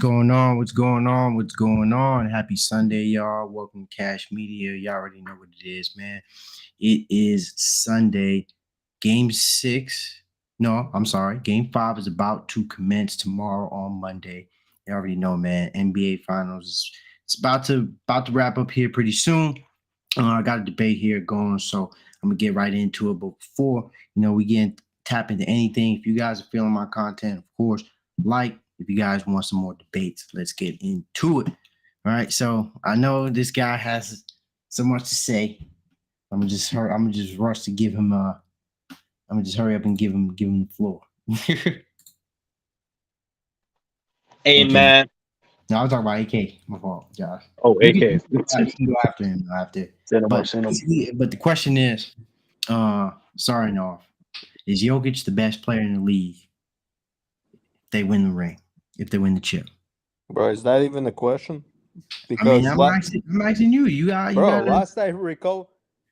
going on? What's going on? What's going on? Happy Sunday, y'all. Welcome to Cash Media. Y'all already know what it is, man. It is Sunday. Game 6. No, I'm sorry. Game 5 is about to commence tomorrow on Monday. You already know, man. NBA Finals it's about to wrap up here pretty soon. I got a debate here going, so I'm gonna get right into it. But before we get tap into anything, if you guys are feeling my content, of course, like. If you guys want some more debates, let's get into it. All right. So I know this guy has so much to say. I'm gonna just rush to give him. I'm gonna just hurry up and give him the floor. Hey AK. man. No, I was talking about AK. My fault, Josh. Oh, AK. You can go after him after. Say no more, But say no more. but the question is, starting off, is Jokic the best player in the league if they win the ring, if they win the chip? Bro, is that even a question? I mean, Because I'm asking you. You got to. last I recall,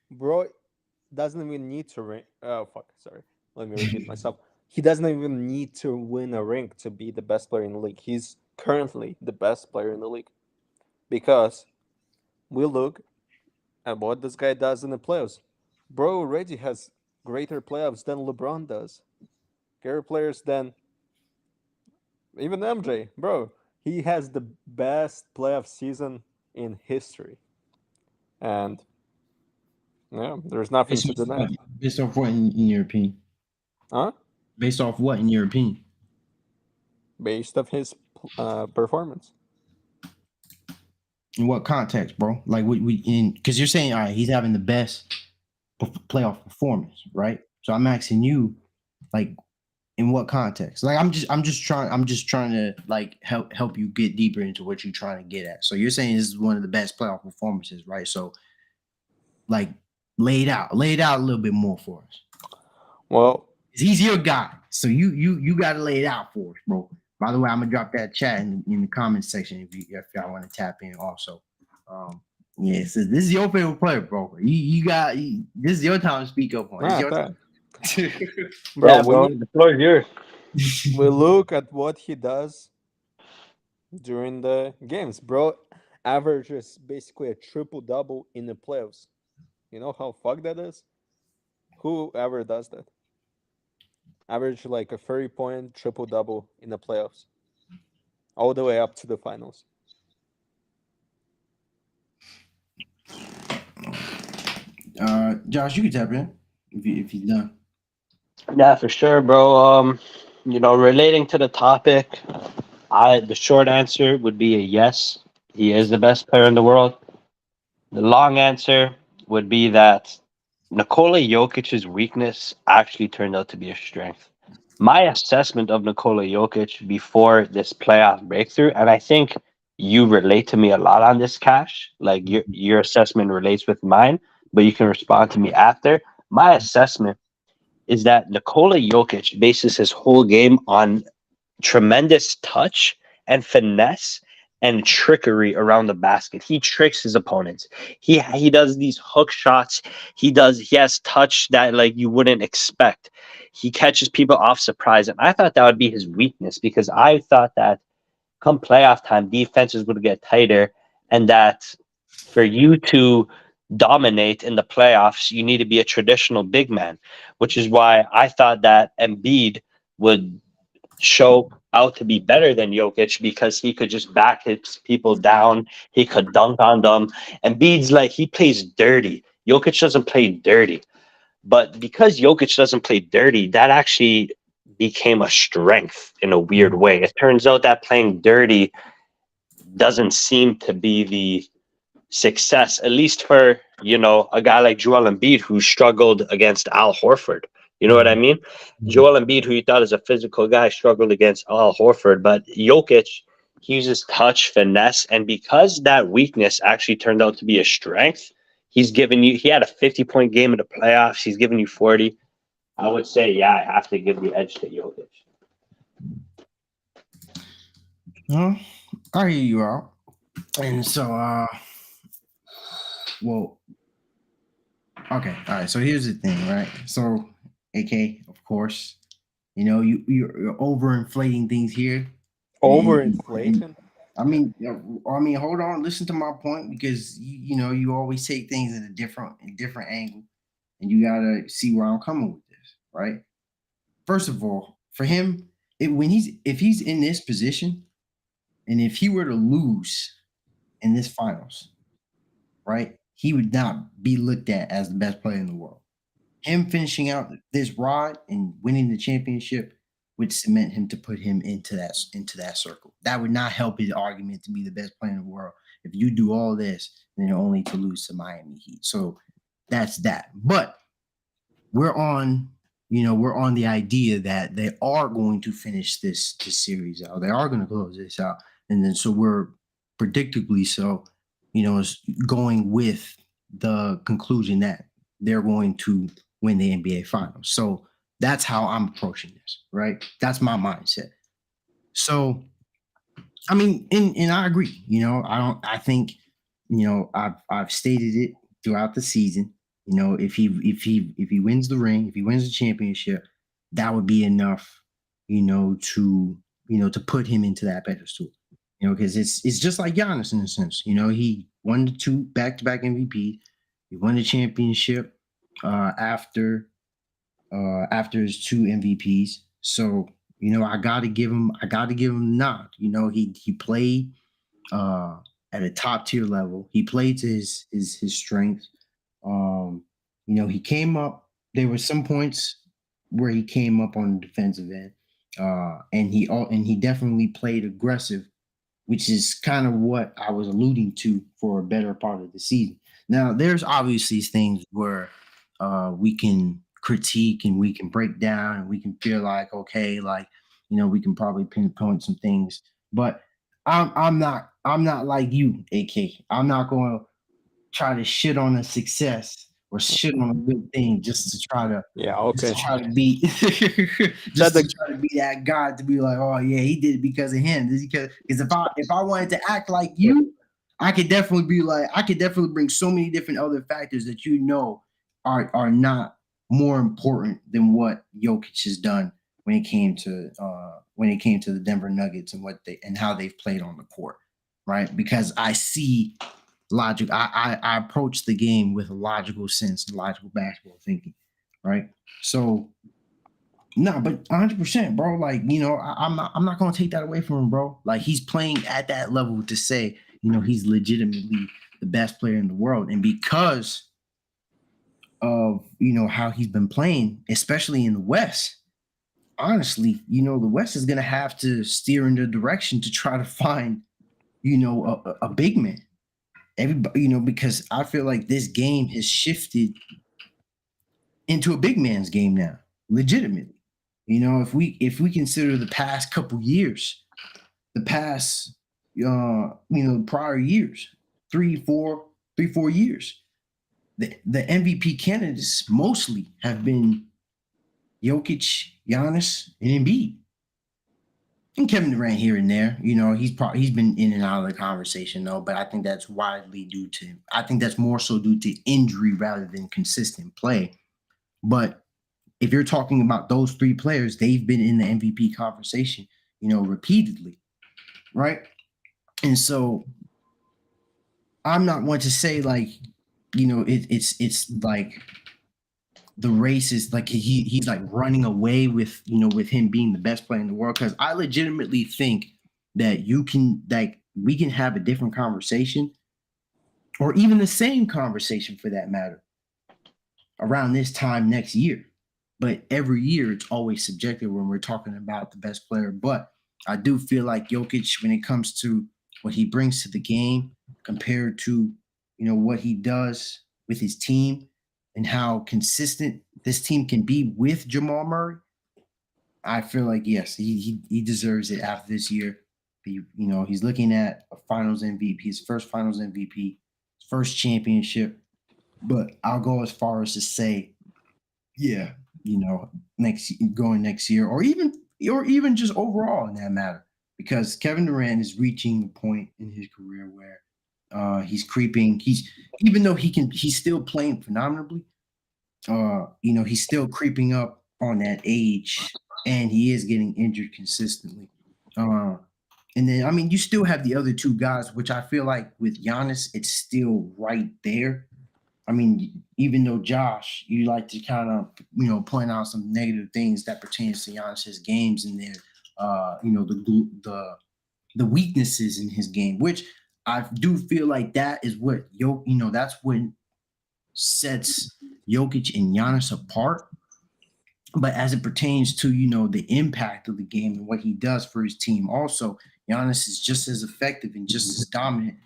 bro doesn't even need to ring. Oh fuck, sorry. Let me repeat myself. He doesn't even need to win a ring to be the best player in the league. He's currently the best player in the league because we look at what this guy does in the playoffs. Bro already has greater playoffs than LeBron does, greater players than even MJ. Bro, he has the best playoff season in history, and yeah, there's nothing Based to off deny. what? Based off what in your opinion? Huh? Based off what in your opinion? Based of his performance. In what context, bro? Like we in because you're saying all right, he's having the best playoff performance, right? So I'm asking you, like, in what context? Like I'm just trying to like help you get deeper into what you're trying to get at. So you're saying this is one of the best playoff performances, right? So like lay it out a little bit more for us. Well, He's your guy, so you got to lay it out for us, bro. By the way, I'm gonna drop that chat in the comments section if y'all want to tap in also. Yeah, so this is your favorite player, bro. This is your time to speak up on. It's not your that. time. Bro, Yeah, bro. The floor is yours. we look at what he does during the games. Bro averages basically a triple double in the playoffs. You know how fuck that is? Whoever does that. Average like a 30-point triple double in the playoffs. All the way up to the finals. Josh, you can tap in if you're done. Yeah, for sure, bro. Relating to the topic, the short answer would be a yes. He is the best player in the world. The long answer would be that Nikola Jokic's weakness actually turned out to be a strength. My assessment of Nikola Jokic before this playoff breakthrough, and I think you relate to me a lot on this, Cash. Like your assessment relates with mine, but you can respond to me after. My assessment is that Nikola Jokic bases his whole game on tremendous touch and finesse and trickery around the basket. He tricks his opponents. He does these hook shots. He has touch that like you wouldn't expect. He catches people off surprise. And I thought that would be his weakness because I thought that come playoff time, defenses would get tighter and that for you to dominate in the playoffs, you need to be a traditional big man, which is why I thought that Embiid would show out to be better than Jokic because he could just back his people down. He could dunk on them. And Embiid's like, he plays dirty. Jokic doesn't play dirty. But because Jokic doesn't play dirty, that actually became a strength in a weird way. It turns out that playing dirty doesn't seem to be the success, at least for, a guy like Joel Embiid who struggled against Al Horford. You know what I mean? Joel Embiid, who you thought is a physical guy, struggled against Al Horford, but Jokic, he uses touch, finesse, and because that weakness actually turned out to be a strength, he had a 50-point game in the playoffs. He's given you 40. I would say, yeah, I have to give the edge to Jokic. I hear you out. And so, well, okay, all right. So here's the thing, right? So, AK, of course, you're overinflating things here. Overinflation? Hold on, listen to my point because you always take things in a different angle, and you gotta see where I'm coming with this, right? First of all, for him, if he's in this position, and if he were to lose in this finals, right, he would not be looked at as the best player in the world. Him finishing out this ride and winning the championship would cement him to put him into that circle. That would not help his argument to be the best player in the world. If you do all this, then only to lose to Miami Heat. So that's that. But we're on, we're on the idea that they are going to finish this series out. They are going to close this out, and then so we're predictably so, is going with the conclusion that they're going to win the NBA Finals. So that's how I'm approaching this, right? That's my mindset. So and I agree. I think, I've stated it throughout the season. If he wins the ring, if he wins the championship, that would be enough, to put him into that pedestal. Because it's just like Giannis in a sense. He won the two back-to-back MVP. He won the championship after his two MVPs. So I got to give him a nod. He played at a top tier level. He played to his strengths. He came up. There were some points where he came up on the defensive end, and he definitely played aggressive, which is kind of what I was alluding to for a better part of the season. Now, there's obviously things where we can critique and we can break down and we can feel like, okay, like, we can probably pinpoint some things, but I'm not like you, AK. I'm not going to try to shit on a success or shit on a good thing just to try to Yeah, just okay. to try to be That just to try to be that guy to be like, oh yeah, he did it because of him. Because if I wanted to act like you, I could definitely bring so many different other factors that are not more important than what Jokic has done when it came to the Denver Nuggets and how they've played on the court, right? Because I see logic. I approach the game with a logical sense and logical basketball thinking, right? So no, but 100%, bro. Like, I'm not gonna take that away from him, bro. Like, he's playing at that level to say, he's legitimately the best player in the world, and because of how he's been playing, especially in the West. Honestly, the West is gonna have to steer in the direction to try to find, a big man. Everybody, because I feel like this game has shifted into a big man's game now, legitimately. If we consider the past couple years, the past prior years, 3 4 years, the MVP candidates mostly have been Jokic, Giannis, and Embiid. And Kevin Durant here and there, he's been in and out of the conversation though, but I think that's I think that's more so due to injury rather than consistent play. But if you're talking about those three players, they've been in the MVP conversation, repeatedly, right? And so I'm not one to say like, it's like the race is like he's like running away with him being the best player in the world, because I legitimately think that we can have a different conversation or even the same conversation for that matter around this time next year. But every year it's always subjective when we're talking about the best player. But I do feel like Jokic, when it comes to what he brings to the game compared to what he does with his team and how consistent this team can be with Jamal Murray, I feel like yes, he deserves it after this year. He's looking at a Finals MVP, his first Finals MVP, his first championship. But I'll go as far as to say, yeah, next year, or even just overall in that matter, because Kevin Durant is reaching a point in his career where he's creeping. Even though he's still playing phenomenally. He's still creeping up on that age, and he is getting injured consistently. Uh, And then, I mean, you still have the other two guys, which I feel like with Giannis, it's still right there. I mean, even though Josh, you like to kind of, point out some negative things that pertains to Giannis's games and then, the weaknesses in his game, which I do feel like that is what that's what sets Jokic and Giannis apart. But as it pertains to the impact of the game and what he does for his team, also Giannis is just as effective and just as dominant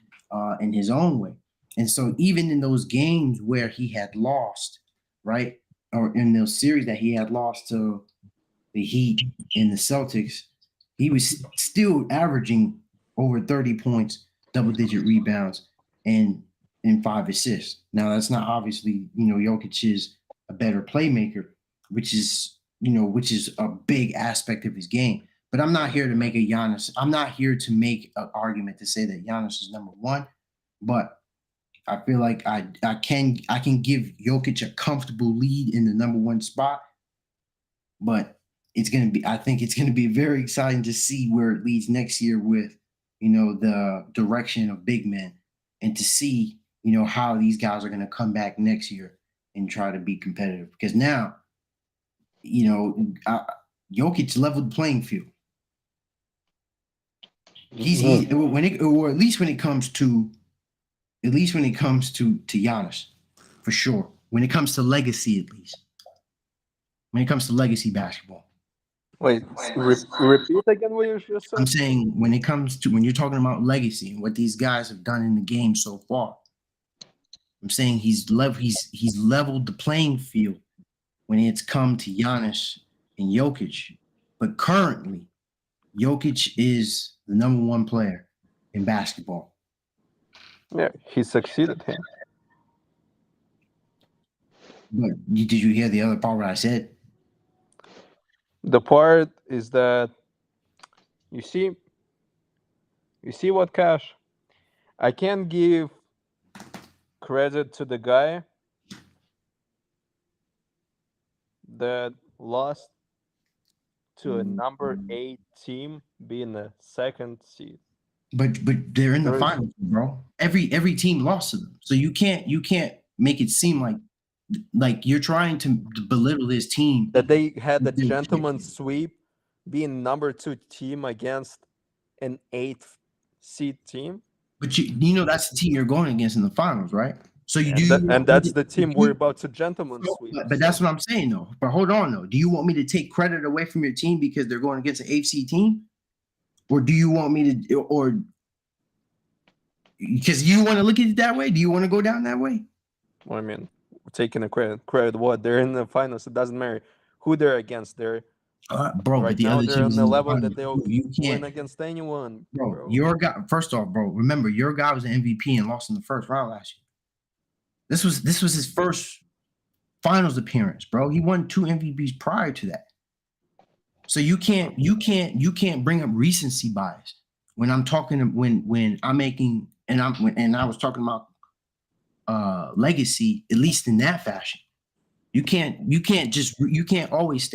in his own way. And so even in those games where he had lost, right, or in those series that he had lost to the Heat and the Celtics, he was still averaging over 30 points, double-digit rebounds, and 5 assists. Now that's not obviously Jokic is a better playmaker, which is a big aspect of his game. But I'm not here to make a Giannis. I'm not here to make an argument to say that Giannis is number one. But I feel like I can give Jokic a comfortable lead in the number one spot. But I think it's gonna be very exciting to see where it leads next year with the direction of big men, and to see how these guys are gonna come back next year and try to be competitive, because now Jokic leveled the playing field. He when it or at least when it comes to Giannis, for sure. When it comes to legacy, at least when it comes to legacy basketball. Wait, repeat again what you just said. I'm saying when you're talking about legacy and what these guys have done in the game so far, I'm saying he's leveled the playing field when it's come to Giannis and Jokic. But currently, Jokic is the number one player in basketball. Yeah, he succeeded him. But did you hear the other part what I said? The part is that you see what, Cash? I can't give credit to the guy that lost to a number 8 team being the second seed. But they're in the finals, bro. Every team lost to them. So you can't make it seem like you're trying to belittle this team. That they had the gentleman's sweep being number 2 team against an 8th seed team. But that's the team you're going against in the finals, right? So that's the team we're about to gentleman's sweep. But that's what I'm saying, though. But hold on, though. Do you want me to take credit away from your team because they're going against an AFC team, or do you want me to, or because you want to look at it that way? Do you want to go down that way? Well, I mean, we're taking a credit. What, they're in the finals? It doesn't matter who they're against. They're bro, right but the now other they're on teams the in level finals, that they'll win against anyone. Bro, your guy. First off, bro, remember your guy was an MVP and lost in the first round last year. This was his first finals appearance, bro. He won 2 MVPs prior to that. So you can't bring up recency bias when I'm talking when I'm making and I was talking about legacy, at least in that fashion. You can't always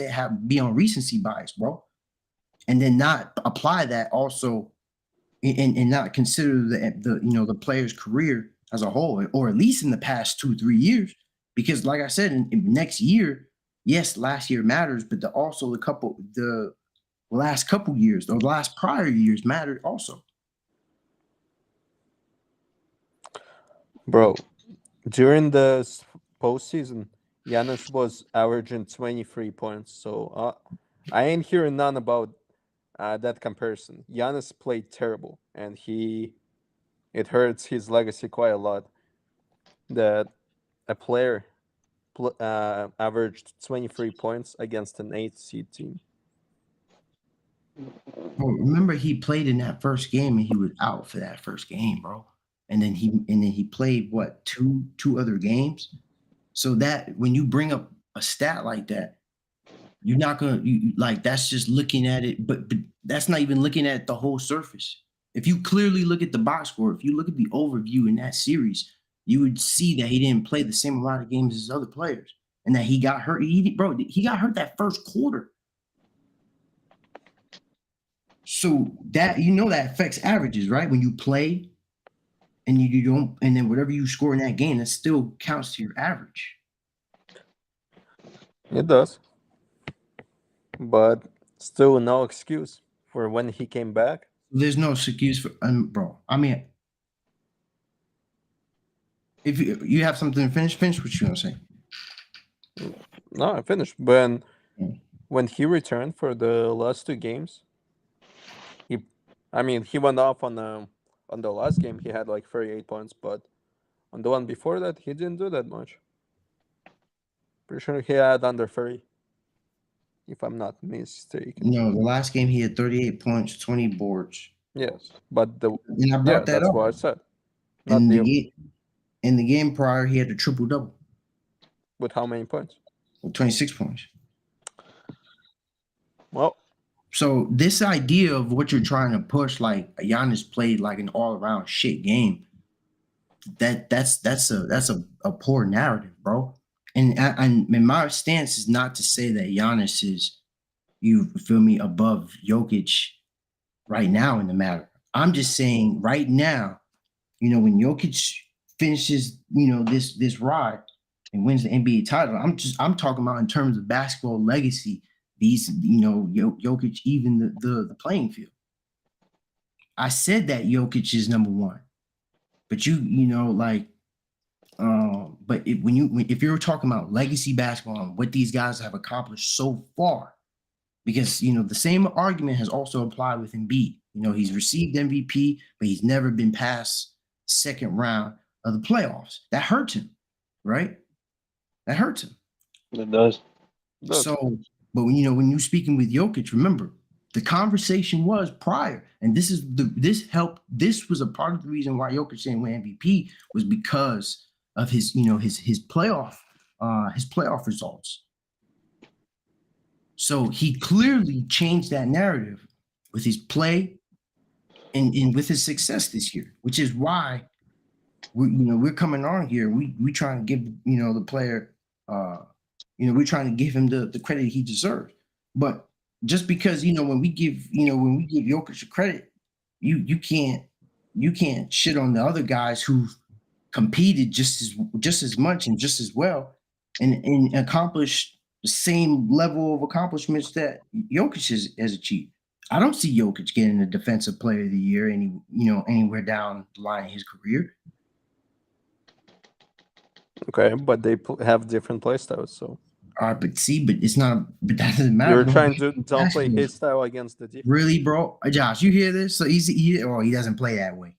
be on recency bias, bro, and then not apply that also, and not consider the player's career as a whole, or at least in the past 2-3 years, because like I said, in next year, yes, last year matters, but the last couple years, the last prior years mattered also. Bro, during the postseason, Giannis was averaging 23 points. So I ain't hearing none about that comparison. Giannis played terrible, and it hurts his legacy quite a lot that a player averaged 23 points against an 8th seed team. Well, remember he played in that first game and he was out for that first game, bro. And then he played what, two other games. So that when you bring up a stat like that, you're not gonna that's just looking at it, but that's not even looking at the whole surface. If you clearly look at the box score, if you look at the overview in that series, you would see that he didn't play the same amount of games as other players, and that he got hurt. He got hurt that first quarter. So that that affects averages, right? When you play and you don't, and then whatever you score in that game, that still counts to your average. It does, but still no excuse for when he came back. There's no excuse for bro. I mean, if you have something to finish what you gonna say? No, I finished. But Mm. when he returned for the last two games, he, I mean, he went off on the last game. He had like 38 points, but on the one before that, he didn't do that much. Pretty sure he had under 30, if I'm not mistaken. No, the last game he had 38 points, 20 boards, Yes, but the and I yeah, brought that that's up. what I said. Not And the in the game prior, he had a triple double with how many points? with 26 points. Well, So this idea of what you're trying to push, like Giannis played like an all around shit game, that's a poor narrative, bro. And my stance is not to say that Giannis is, you feel me, above Jokic right now in the matter. I'm just saying right now, when Jokic finishes, this ride and wins the NBA title, I'm talking about in terms of basketball legacy. These, Jokic even the playing field. I said that Jokic is number one, but but if you're talking about legacy basketball and what these guys have accomplished so far, because the same argument has also applied with Embiid. He's received MVP, but he's never been past second round of the playoffs. That hurts him, right? That hurts him. It does. does. So, but when you're speaking with Jokic, remember the conversation was prior, and this was a part of the reason why Jokic didn't win MVP was because of his playoff results. So he clearly changed that narrative with his play and with his success this year, which is why we're coming on here. We trying to give the player we're trying to give him the credit he deserves. But just because when we give Jokic a credit, you can't shit on the other guys who competed just as much and just as well and accomplished the same level of accomplishments that Jokic has achieved. I don't see Jokic getting the Defensive Player of the Year anywhere down the line in his career. Okay, but they have different play styles, so But it's not. But that doesn't matter. you're bro. trying to downplay his style against the defense. Really, bro? Josh, you hear this? So he doesn't play that way.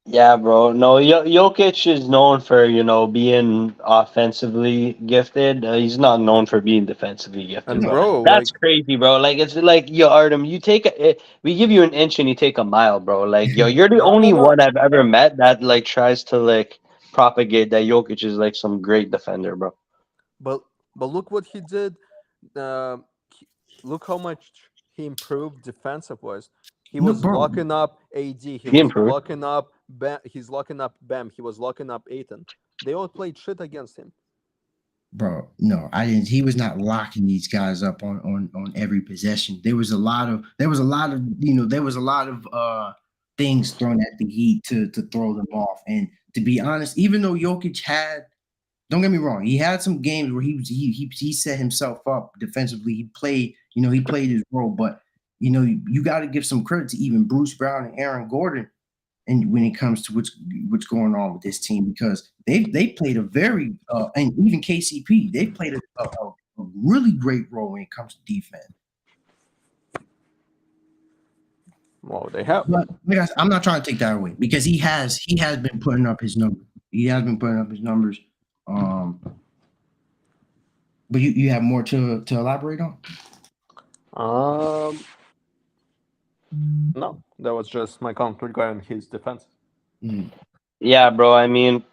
Yeah, bro. No, Jokic is known for, being offensively gifted. He's not known for being defensively gifted, And bro. bro, That's like, crazy, bro. Like, it's like, yo, Artem, we give you an inch and you take a mile, bro. Like, yo, you're the no, no, only no. one I've ever met that, like, tries to, like, propagate that Jokic is, like, some great defender, bro. But look what he did. Uh, Look how much he improved defensive wise. He No, was bro, locking up AD. He He was improved. locking up Bam. He's locking up Bam. He was locking up Aiton. They all played shit against him. bro. No, I didn't. He was not locking these guys up on every possession. There was a lot of things thrown at the Heat to throw them off. And to be honest, even though Jokic had, don't get me wrong, he had some games where he set himself up defensively. He played his role, but you got to give some credit to even Bruce Brown and Aaron Gordon, and when it comes to what's going on with this team, because they played a very and even KCP, they played a really great role when it comes to defense. Well, they have. But I'm not trying to take that away because he has been putting up his numbers. He has been putting up his numbers. But you have more to elaborate on? No, that was just my comment regarding his defense. Mm. Yeah, bro. I mean,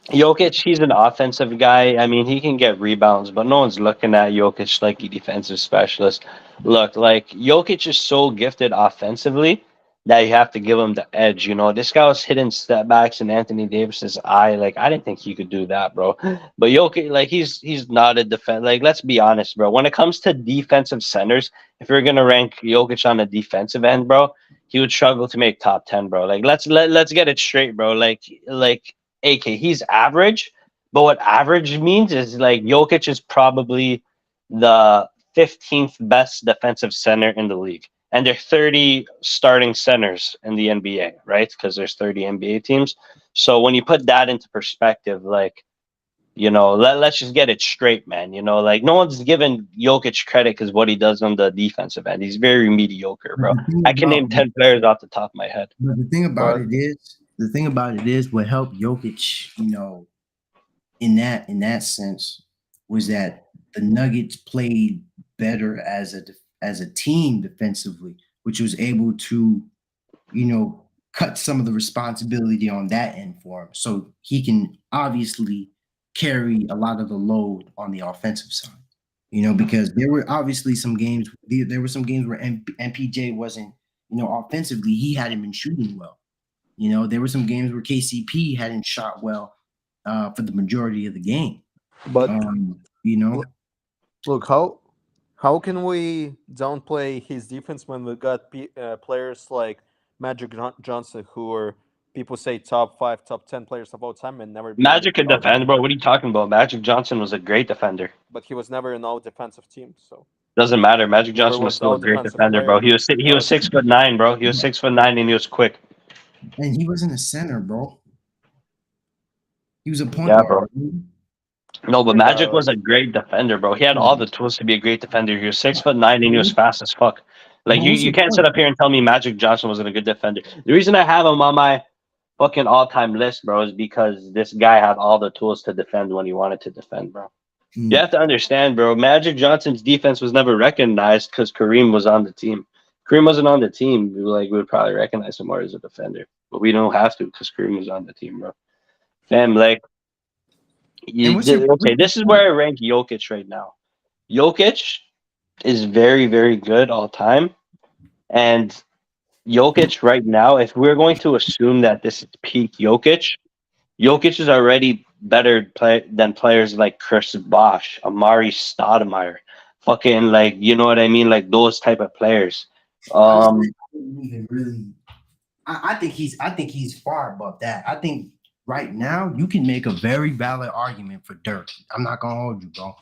Jokic, he's an offensive guy. I mean, he can get rebounds, but no one's looking at Jokic like a defensive specialist. Look, like Jokic is so gifted offensively that you have to give him the edge. You know, this guy was hitting step backs in Anthony Davis's eye. Like, I didn't think he could do that, bro. But Jokic, like, he's not a defense. Like, let's be honest, bro. When it comes to defensive centers, if you're gonna rank Jokic on the defensive end, bro, he would struggle to make top 10, bro. Like, let's get it straight, bro. Like, AK, he's average, but what average means is like Jokic is probably the 15th best defensive center in the league, and there are 30 starting centers in the NBA, right? Because there's 30 NBA teams. So when you put that into perspective, like, let's just get it straight, man. Like, no one's giving Jokic credit because what he does on the defensive end. He's very mediocre, But bro. I can name 10 players off the top of my head. the thing about But it is, what helped Jokic, in that sense, was that the Nuggets played better as a team defensively, which was able to, cut some of the responsibility on that end for him, so he can obviously carry a lot of the load on the offensive side. Because there were obviously some games. There were some games where MPJ wasn't, offensively, he hadn't been shooting well. There were some games where KCP hadn't shot well for the majority of the game. but Um, you know, look, look how can we downplay his defense when we got players like Johnson, who are people say top 5, top 10 players of all time, and never be Magic in could all defend, bro. What are you talking about? Magic Johnson was a great defender. but he was never in all defensive teams, so Doesn't matter. Magic never Johnson was was still all a great defensive defender, player bro. He was because 6'9", bro. He was 6'9", and he was quick. and he wasn't a center, bro. He was a point Yeah, bro. guard. Dude. No, but Magic was a regardless. great defender, bro. He had all the tools to be a great defender. He was 6'9", and he was fast as fuck. Like, But you, what's you the can't sit point? up here and tell me Magic Johnson wasn't a good defender. The reason I have him on my fucking all-time list, bro, is because this guy had all the tools to defend when he wanted to defend, bro. You Hmm. have to understand, bro. Magic Johnson's defense was never recognized because Kareem was on the team. Kareem wasn't on the team. We would probably recognize him more as a defender, but we don't have to because Kareem was on the team, bro. Fam, like, And okay, what's your this is where point? I rank Jokic right now. Jokic is very, very good all time, and Jokic right now, if we're going to assume that this is peak Jokic, Jokic is already better than players like Chris Bosh, Amari Stoudemire, fucking, like, you know what I mean, like those type of players. Honestly, Um, I wouldn't even really. I think he's far above that. I think right now you can make a very valid argument for Dirk. I'm not gonna hold you, bro.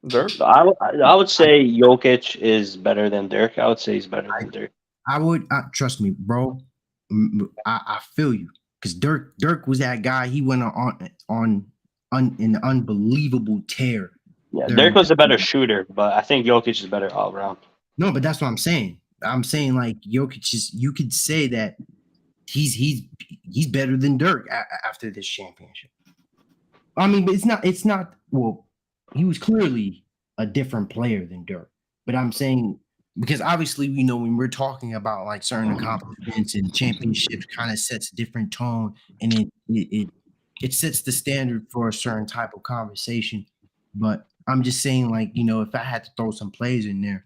Dirk. I would say Jokic is better than Dirk. I would say he's better I, than Dirk. I would trust me, bro. I feel you because Dirk was that guy. He went on an unbelievable tear Yeah, Dirk during. was a better shooter, but I think Jokic is better all around. No, but that's what I'm saying. I'm saying like Jokic is. You could say that he's better than Dirk after this championship. I mean, but it's not. Well, he was clearly a different player than Dirk. But I'm saying because obviously, when we're talking about like certain accomplishments and championships, kind of sets a different tone, and it sets the standard for a certain type of conversation. But I'm just saying, like, if I had to throw some plays in there,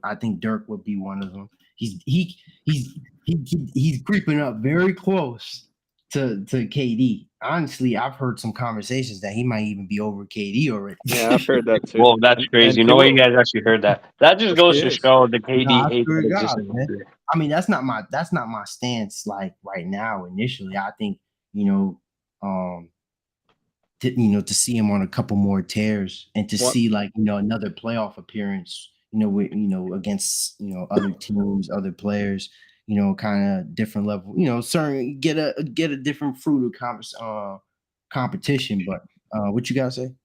I think Dirk would be one of them. He's he's creeping up very close to KD. Honestly, I've heard some conversations that he might even be over KD already. Yeah, I've heard that too, Well, that's and crazy. he No way you will. guys actually heard that. That just He goes to is. show the KD Nah, I hate swear that to exists God, in man. the NBA. I mean, that's not my stance like right now. Initially, I think um, to see him on a couple more tears and to What see like another playoff appearance, with against other teams, other players, kind of different level, certain get a different fruit of competition. But what you gotta say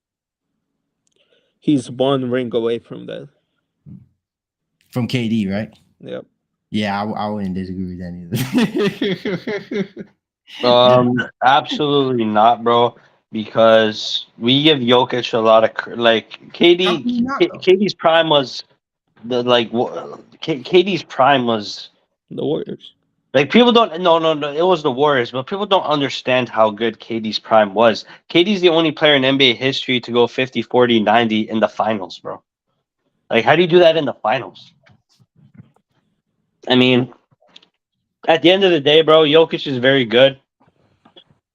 he's one ring away from that. from KD, right? Yep. Yeah, I wouldn't disagree with that either. Absolutely not, bro. Because we give Jokic a lot of like How can you not though? KD's prime was KD's prime was The Warriors. like, people don't, no, it was the Warriors, but people don't understand how good KD's prime was. KD's the only player in NBA history to go 50, 40, 90 in the finals, bro. Like, how do you do that in the finals? I mean, At the end of the day, bro, Jokic is very good,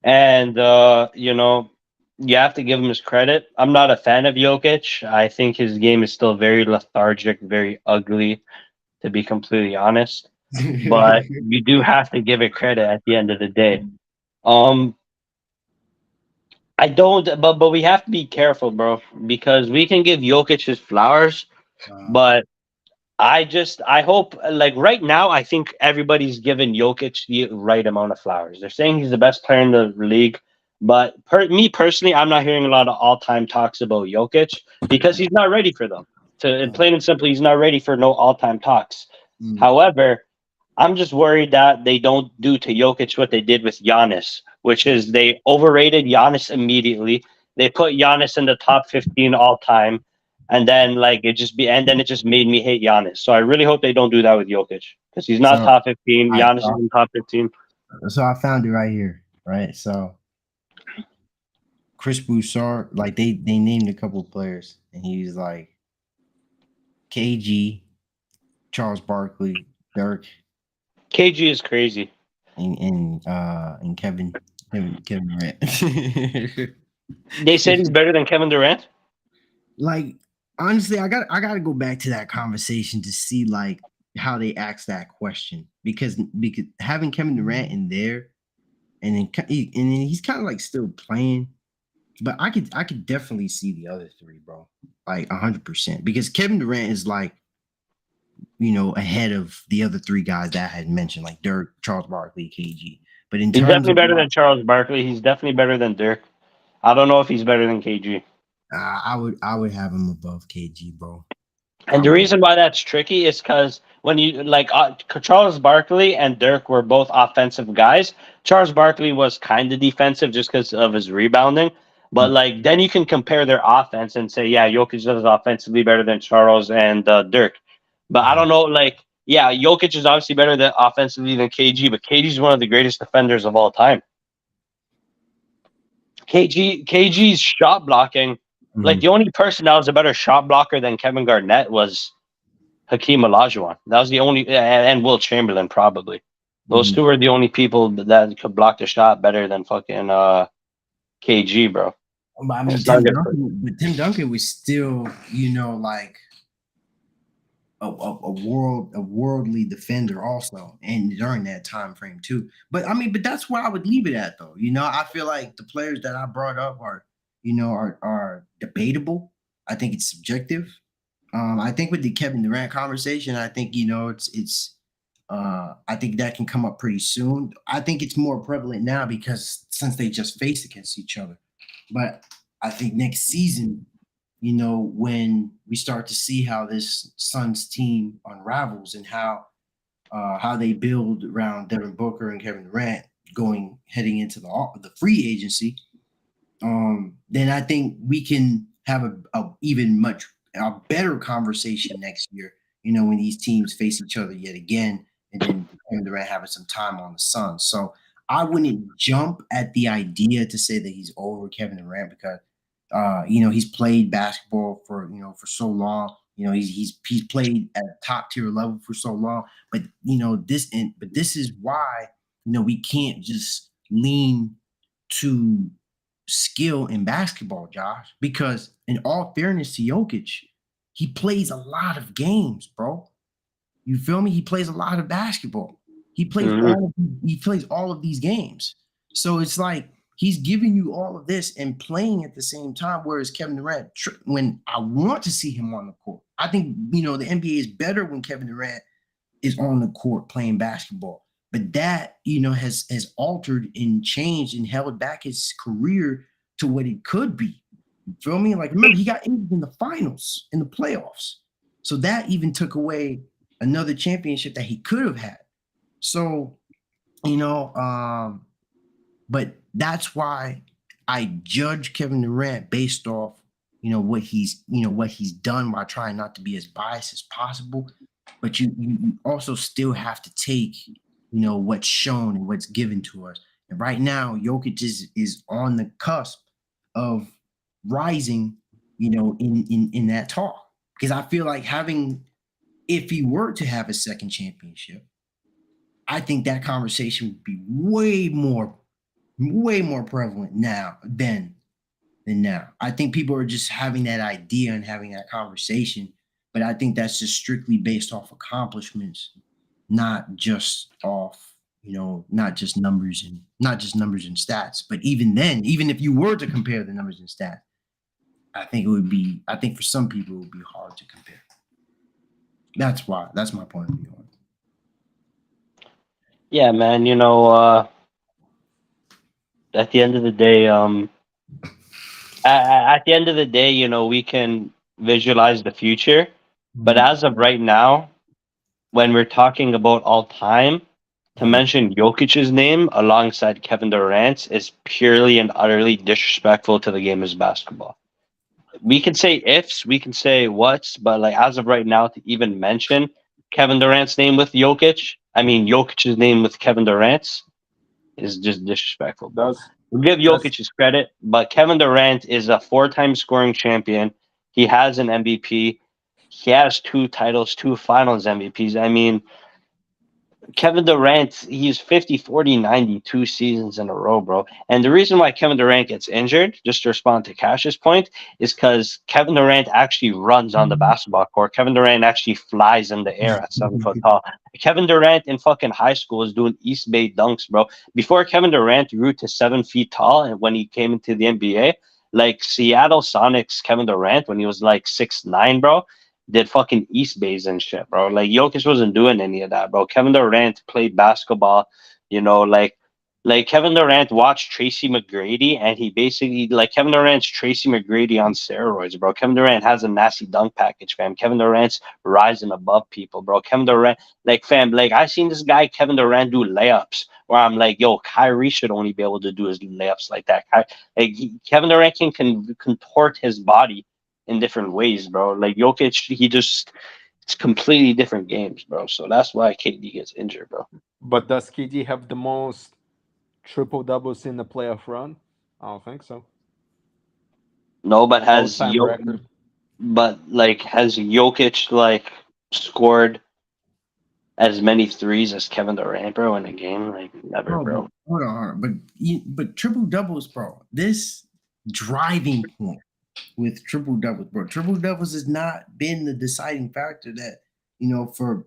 and you have to give him his credit. I'm not a fan of Jokic. I think his game is still very lethargic, very ugly, to be completely honest. But you do have to give it credit at the end of the day. Um, I don't, but we have to be careful, bro, because we can give Jokic his flowers, uh, but I hope, like right now, I think everybody's given Jokic the right amount of flowers. They're saying he's the best player in the league, but me personally, I'm not hearing a lot of all time talks about Jokic because he's not ready for them. And uh, plain and simply, he's not ready for no all time talks. mm, However, I'm just worried that they don't do to Jokic what they did with Giannis, which is they overrated Giannis immediately. They put Giannis in the top 15 all time, and then it just made me hate Giannis. So I really hope they don't do that with Jokic because he's not so top 15. I Giannis is in top 15. so I found it right here, right? So Chris Broussard, like they named a couple of players, and he was like KG, Charles Barkley, Dirk, KG is crazy. and Kevin Durant. They said he's better than Kevin Durant. Like honestly, I gotta go back to that conversation to see like how they asked that question because having Kevin Durant in there and then he's kind of like still playing, but I could definitely see the other three, bro, like 100% because Kevin Durant is like ahead of the other three guys that I had mentioned like Dirk, Charles Barkley, KG. But in He's terms definitely of better like than Charles Barkley. He's definitely better than Dirk. I don't know if he's better than KG. I would have him above KG, bro. I And the would. reason why that's tricky is because when you Charles Barkley and Dirk were both offensive guys. Charles Barkley was kind of defensive just because of his rebounding. But like then you can compare their offense and say, yeah, Jokic does offensively better than Charles and Dirk. But I don't know, like, yeah, Jokic is obviously better than offensively than KG, but KG is one of the greatest defenders of all time. KG's shot blocking, like Mhm. the only person that was a better shot blocker than Kevin Garnett was Hakeem Olajuwon. That was the only, and Will Chamberlain probably. Those Mhm. two are the only people that could block the shot better than fucking KG, bro. But I mean, It's not good for. Tim Duncan was still, like a worldly defender also, and during that time frame too. But I mean, but that's where I would leave it at, though. I feel like the players that I brought up are debatable. I think it's subjective. I think with the Kevin Durant conversation, I think it's I think that can come up pretty soon. I think it's more prevalent now because since they just faced against each other. But I think next season, when we start to see how this Suns team unravels and how they build around Devin Booker and Kevin Durant heading into the free agency, then I think we can have a even much a better conversation next year. When these teams face each other yet again, and then Kevin Durant having some time on the Suns. So I wouldn't jump at the idea to say that he's over Kevin Durant because he's played basketball for so long. He's played at a top tier level for so long. But this is why we can't just lean to skill in basketball, Josh, because in all fairness to Jokic, he plays a lot of games, bro. You feel me? He plays a lot of basketball. He plays Mhm. all of these games. So it's like he's giving you all of this and playing at the same time. Whereas Kevin Durant, when I want to see him on the court, I think the NBA is better when Kevin Durant is on the court playing basketball. But that, has altered and changed and held back his career to what it could be. You feel me? Like, remember, he got injured in the finals, in the playoffs. So that even took away another championship that he could have had. So, you know, um, but that's why I judge Kevin Durant based off, what he's done while trying not to be as biased as possible. But you also still have to take, what's shown and what's given to us. And right now, Jokic is on the cusp of rising, in that talk. Because I feel like if he were to have a second championship, I think that conversation would be way more prevalent now than now. I think people are just having that idea and having that conversation, but I think that's just strictly based off accomplishments, not just off, not just numbers and stats. But even then, even if you were to compare the numbers and stats, I think for some people it would be hard to compare. That's why. That's my point of view on it. Yeah, man. At the end of the day, at the end of the day, we can visualize the future, but Mhm. as of right now, when we're talking about all time, to Mhm. mention Jokic's name alongside Kevin Durant's is purely and utterly disrespectful to the game of basketball. We can say ifs, we can say what's, but like as of right now, to even mention Kevin Durant's name with Jokic, I mean Jokic's name with Kevin Durant's, is just disrespectful, bro. Does We'll give does Jokic his credit, but Kevin Durant is a four-time scoring champion. He has an MVP. He has two titles, two finals MVPs. I mean, Kevin Durant, he's 50, 40, 92 seasons in a row, bro. And the reason why Kevin Durant gets injured, just to respond to Cash's point, is because Kevin Durant actually runs on the basketball court. Kevin Durant actually flies in the air at 7 foot tall. Kevin Durant in fucking high school was doing East Bay dunks, bro. Before Kevin Durant grew to 7 feet tall and when he came into the NBA, like Seattle Sonics Kevin Durant, when he was like 6'9", bro, did fucking East Bays and shit, bro. Like Jokic wasn't doing any of that, bro. Kevin Durant played basketball, like Kevin Durant watched Tracy McGrady, and he basically like Kevin Durant's Tracy McGrady on steroids, bro. Kevin Durant has a nasty dunk package, fam. Kevin Durant's rising above people, bro. Kevin Durant, like fam, like I seen this guy Kevin Durant do layups where I'm like, yo, Kyrie should only be able to do his layups like that. Kevin Durant can contort his body in different ways, bro. Like Jokic, it's completely different games, bro. So that's why KD gets injured, bro. but does KD have the most triple doubles in the playoff run? I don't think so. No, but All time record. has Jokic like scored as many threes as Kevin Durant, bro, in a game? Like never, Bro, but bro. hold on. But triple doubles, bro. This driving point with triple doubles, bro. Triple doubles has not been the deciding factor that for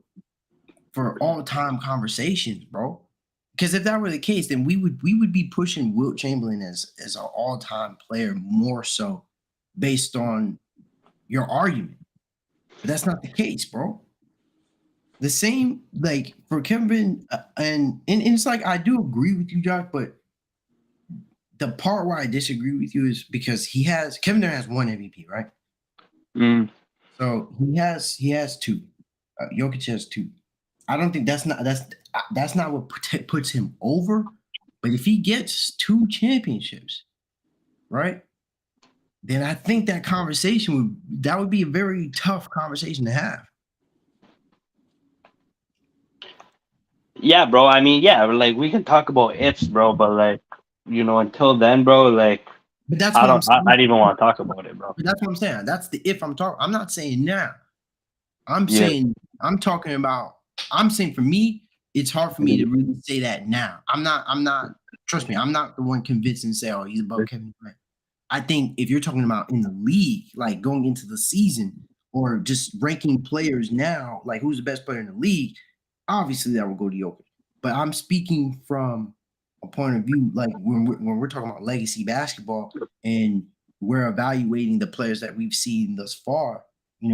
all time conversations, bro. Because if that were the case, then we would be pushing Wilt Chamberlain as an all time player more so based on your argument. But that's not the case, bro. The same like for Kevin and it's like I do agree with you, Josh, but the part where I disagree with you is because Kevin Durant has one MVP, right? Mm. So he has two. Jokic has two. I don't think that's not what puts him over. But if he gets two championships, right? Then I think that would be a very tough conversation to have. Yeah, bro. I mean, yeah, like we can talk about ifs, bro, but like, until then, bro, like But that's I what I'm don't I saying. didn't even want to talk about it, bro. But that's what I'm saying. That's the if I'm talking. I'm not saying now. I'm Yeah. saying I'm talking about. I'm saying for me, it's hard for me to really say that now. I'm not. Trust me, I'm not the one convinced and say, "Oh, he's above Kevin Durant." I think if you're talking about in the league, like going into the season, or just ranking players now, like who's the best player in the league, obviously that will go to Jokic. But I'm speaking from a point of view, like when we're talking about legacy basketball and we're evaluating the players that we've seen thus far,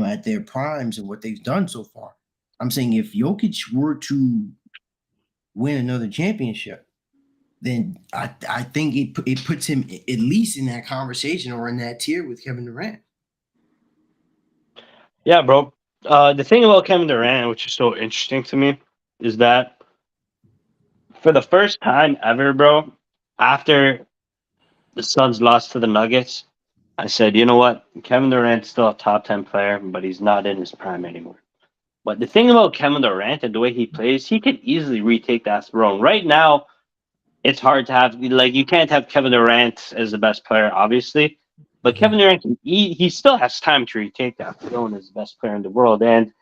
at their primes and what they've done so far. I'm saying if Jokic were to win another championship, then I think it puts him at least in that conversation or in that tier with Kevin Durant. Yeah, bro. The thing about Kevin Durant, which is so interesting to me, is that for the first time ever, bro, after the Suns lost to the Nuggets, I said, you know what? Kevin Durant's still a top 10 player, but he's not in his prime anymore. But the thing about Kevin Durant and the way he plays, he could easily retake that throne. Right now, it's hard to have, like, you can't have Kevin Durant as the best player, obviously. But Kevin Durant, he still has time to retake that throne as the best player in the world. And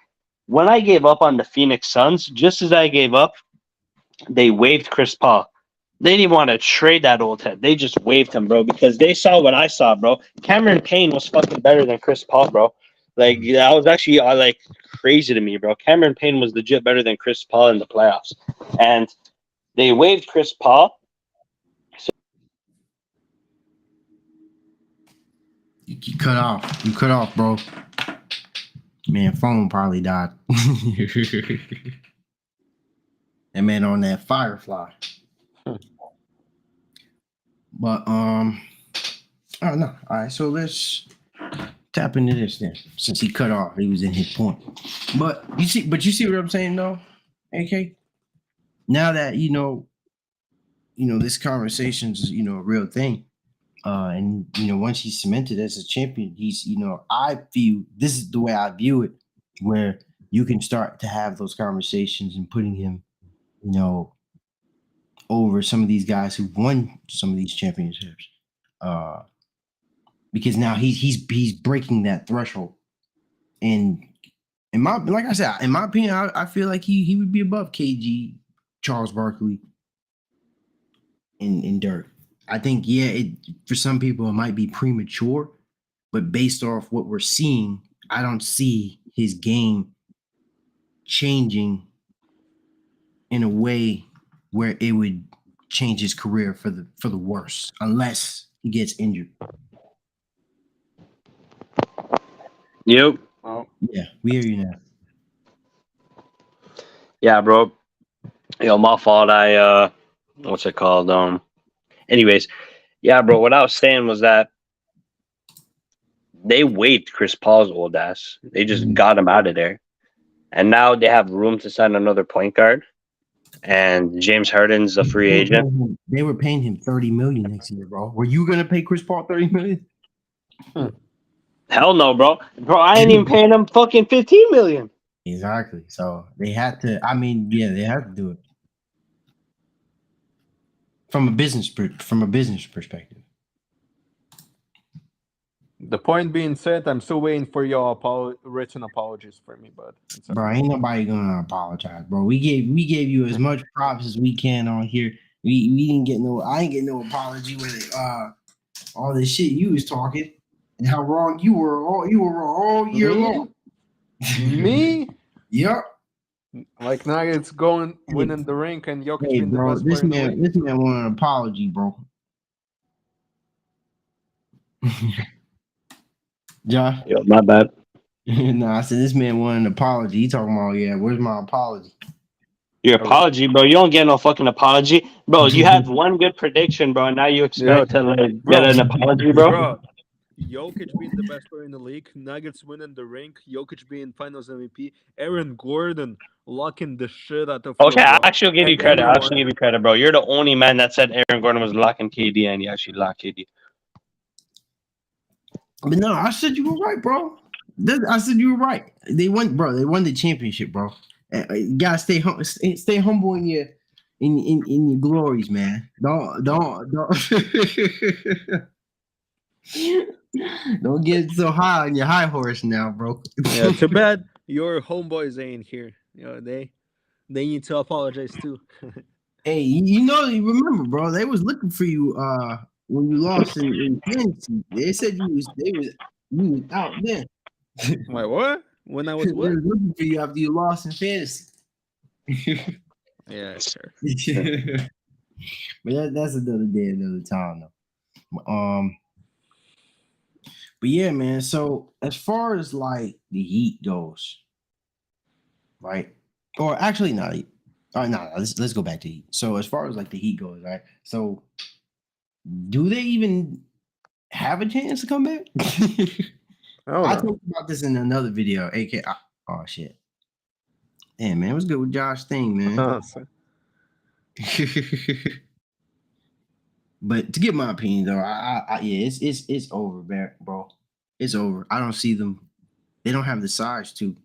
when I gave up on the Phoenix Suns, just as I gave up they waived Chris Paul. They didn't even want to trade that old head. They just waived him, bro, because they saw what I saw, bro. Cameron Payne was fucking better than Chris Paul, bro. Like that was actually like crazy to me, bro. Cameron Payne was legit better than Chris Paul in the playoffs, and they waived Chris Paul. You cut off. You cut off, bro. Man, phone probably died. That man on that Firefly. But I don't know. All right, so let's tap into this then. Since he cut off, he was in his point. But you see what I'm saying though, AK? Now that you know this conversation's a real thing. And once he's cemented as a champion, he's I feel this is the way I view it, where you can start to have those conversations and putting him, over some of these guys who've won some of these championships. Because now he's breaking that threshold. And like I said, in my opinion, I feel like he would be above KG, Charles Barkley, and Dirk. I think for some people it might be premature, but based off what we're seeing, I don't see his game changing in a way where it would change his career for the worse, unless he gets injured. Yep. Oh, Yeah, we hear you now. Yeah, bro. My fault. What's it called? Anyways, yeah, bro. What I was saying was that they waived Chris Paul's old ass. They just got him out of there, and now they have room to sign another point guard. And James Harden's a free agent. They were paying him $30 million next year, bro. Were you gonna pay Chris Paul $30 million? Hell no, bro. Bro, I ain't even paying him fucking $15 million. Exactly. So they had to. I mean, yeah, they had to do it from a business perspective. the point being said, I'm still waiting for your written apologies for me, but Bro, ain't nobody gonna apologize, bro. We gave you as much props as we can on here. We didn't get no. I ain't get no apology with all this shit you was talking and how wrong you were. You were wrong all year long. Me? Yep. Like Nuggets winning the ring and Jokic Hey, being the bro, best this player in the league. man wanted an apology, bro. Josh? Yo, my bad. Nah, I said this man wanted an apology. He talking about, where's my apology? Your apology, bro. You don't get no fucking apology. Bro, you had one good prediction, bro, and now you expect to get an apology, bro? Jokic being the best player in the league, Nuggets winning the ring, Jokic being Finals MVP, Aaron Gordon locking the shit out of Okay, I LeBron. actually give you credit. I actually give you credit, bro. You're the only man that said Aaron Gordon was locking KD, and he actually locked KD. But no, I said you were right, bro. I said you were right. They won, bro. They won the championship, bro. You gotta stay humble in your glories, man. Don't don't get so high on your high horse now, bro. Yeah, too bad your homeboys ain't here. They need to apologize too. Hey, remember, bro? They was looking for you when you lost in fantasy. They said you was out there. Wait, what? When I was They what? was looking for you after you lost in fantasy. Yeah, sure. But that's another day, another time, though. But yeah, man. So as far as like the Heat goes, right? Or actually, no. All right, no. Let's go back to Heat. So as far as like the Heat goes, right? So do they even have a chance to come back? I talked about this in another video. Oh shit. Damn, man, what's good with Josh thing, man? But to get my opinion though, it's over, bro. It's over. I don't see them. They don't have the size to.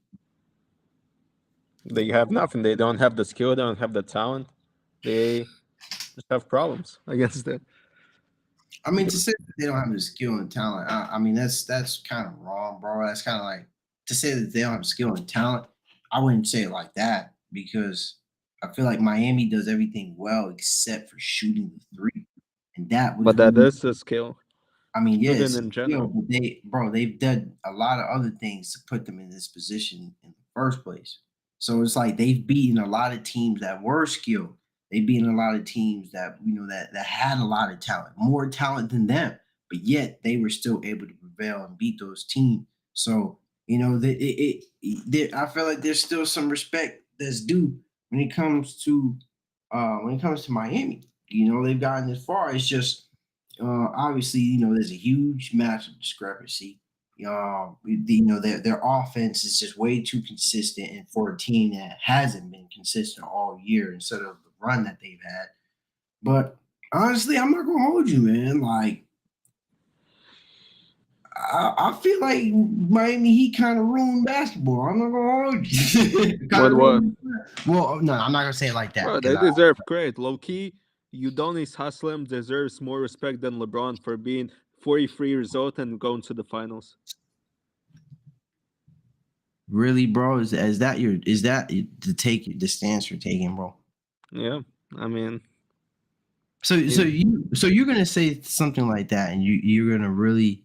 They have nothing. They don't have the skill. They don't have the talent. They just have problems against it. I mean, to say that they don't have the skill and talent, I mean that's kind of wrong, bro. That's kind of like to say that they don't have skill and talent. I wouldn't say it like that because I feel like Miami does everything well except for shooting the three, and that was But that really. is a skill. I mean, Shooting yes, in skill, general. but they've done a lot of other things to put them in this position in the first place. So it's like they've beaten a lot of teams that were skilled. They've beaten a lot of teams that that had a lot of talent, more talent than them, but yet they were still able to prevail and beat those teams. So I feel like there's still some respect that's due when it comes to Miami. They've gotten as far. It's just obviously, there's a huge massive discrepancy. Their offense is just way too consistent, and for a team that hasn't been consistent all year, instead of the run that they've had. But honestly, I'm not gonna hold you, man. Like I feel like Miami Heat kind of ruined basketball. I'm not gonna hold you. Kind What of what? ruined. Well, no, I'm not gonna say it like that Bro, because they deserve credit. Low key, Udonis Haslem deserves more respect than LeBron for being 43 years old and going to the finals. really, bro, is that the stance you're taking, bro? Yeah, I mean, So it, you're gonna say something like that, and you're gonna really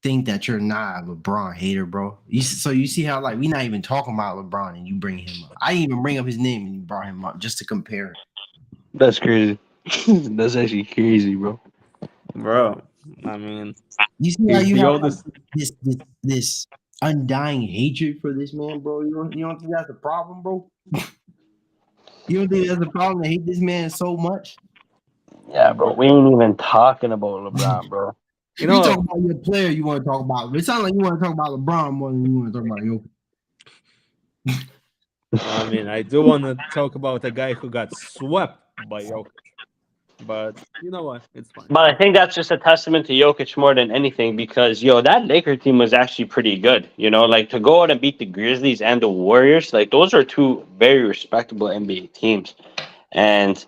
think that you're not a LeBron hater, bro. So you see how like we not even talking about LeBron, and you bring him up. I didn't even bring up his name, and you brought him up just to compare. That's crazy. That's actually crazy, bro. bro, I mean, You see how he's you the have like oldest. this undying hatred for this man, bro. You don't think that's a problem, bro? You don't think that's a problem to hate this man so much? Yeah, bro. We ain't even talking about LeBron, bro. You We talk know, about your player you want to talk about. It sounds like you want to talk about LeBron more than you want to talk about Jokic. I mean, I do want to talk about a guy who got swept by Jokic, but you know what? It's fine. But I think that's just a testament to Jokic more than anything because that Laker team was actually pretty good. Like to go out and beat the Grizzlies and the Warriors, like those are two very respectable NBA teams. And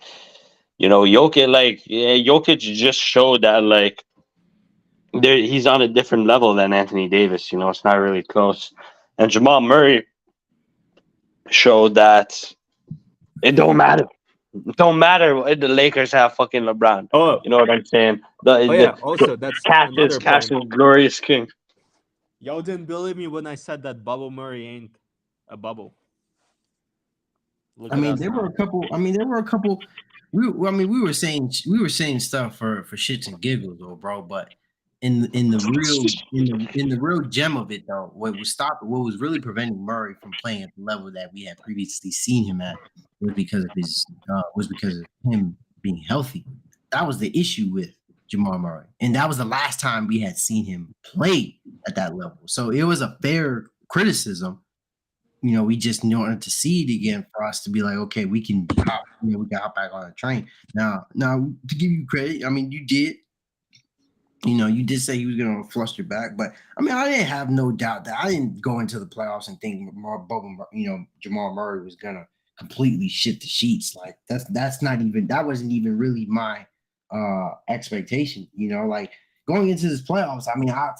Jokic just showed that like he's on a different level than Anthony Davis. It's not really close. And Jamal Murray showed that it don't matter. It don't matter if the Lakers have fucking LeBron. Oh, You know what I'm saying? oh yeah. Also, that's another Cash point. is glorious king. Y'all didn't believe me when I said that Bubble Murray ain't a bubble. Look I at mean, us there were now. a couple. I mean, there were a couple. We were saying stuff for shits and giggles, though, bro. But in the real gem of it, though, what was really preventing Murray from playing at the level that we had previously seen him at was because of him being healthy. That was the issue with Jamal Murray, and that was the last time we had seen him play at that level. So it was a fair criticism. We just wanted to see it again for us to be like, okay, we can hop back on the train. Now to give you credit, I mean, you did say he was gonna flush your back, but I mean, I didn't have no doubt that I didn't go into the playoffs and think Jamal Murray was gonna completely shit the sheets. Like that wasn't even really my expectation. Like going into this playoffs, I mean, I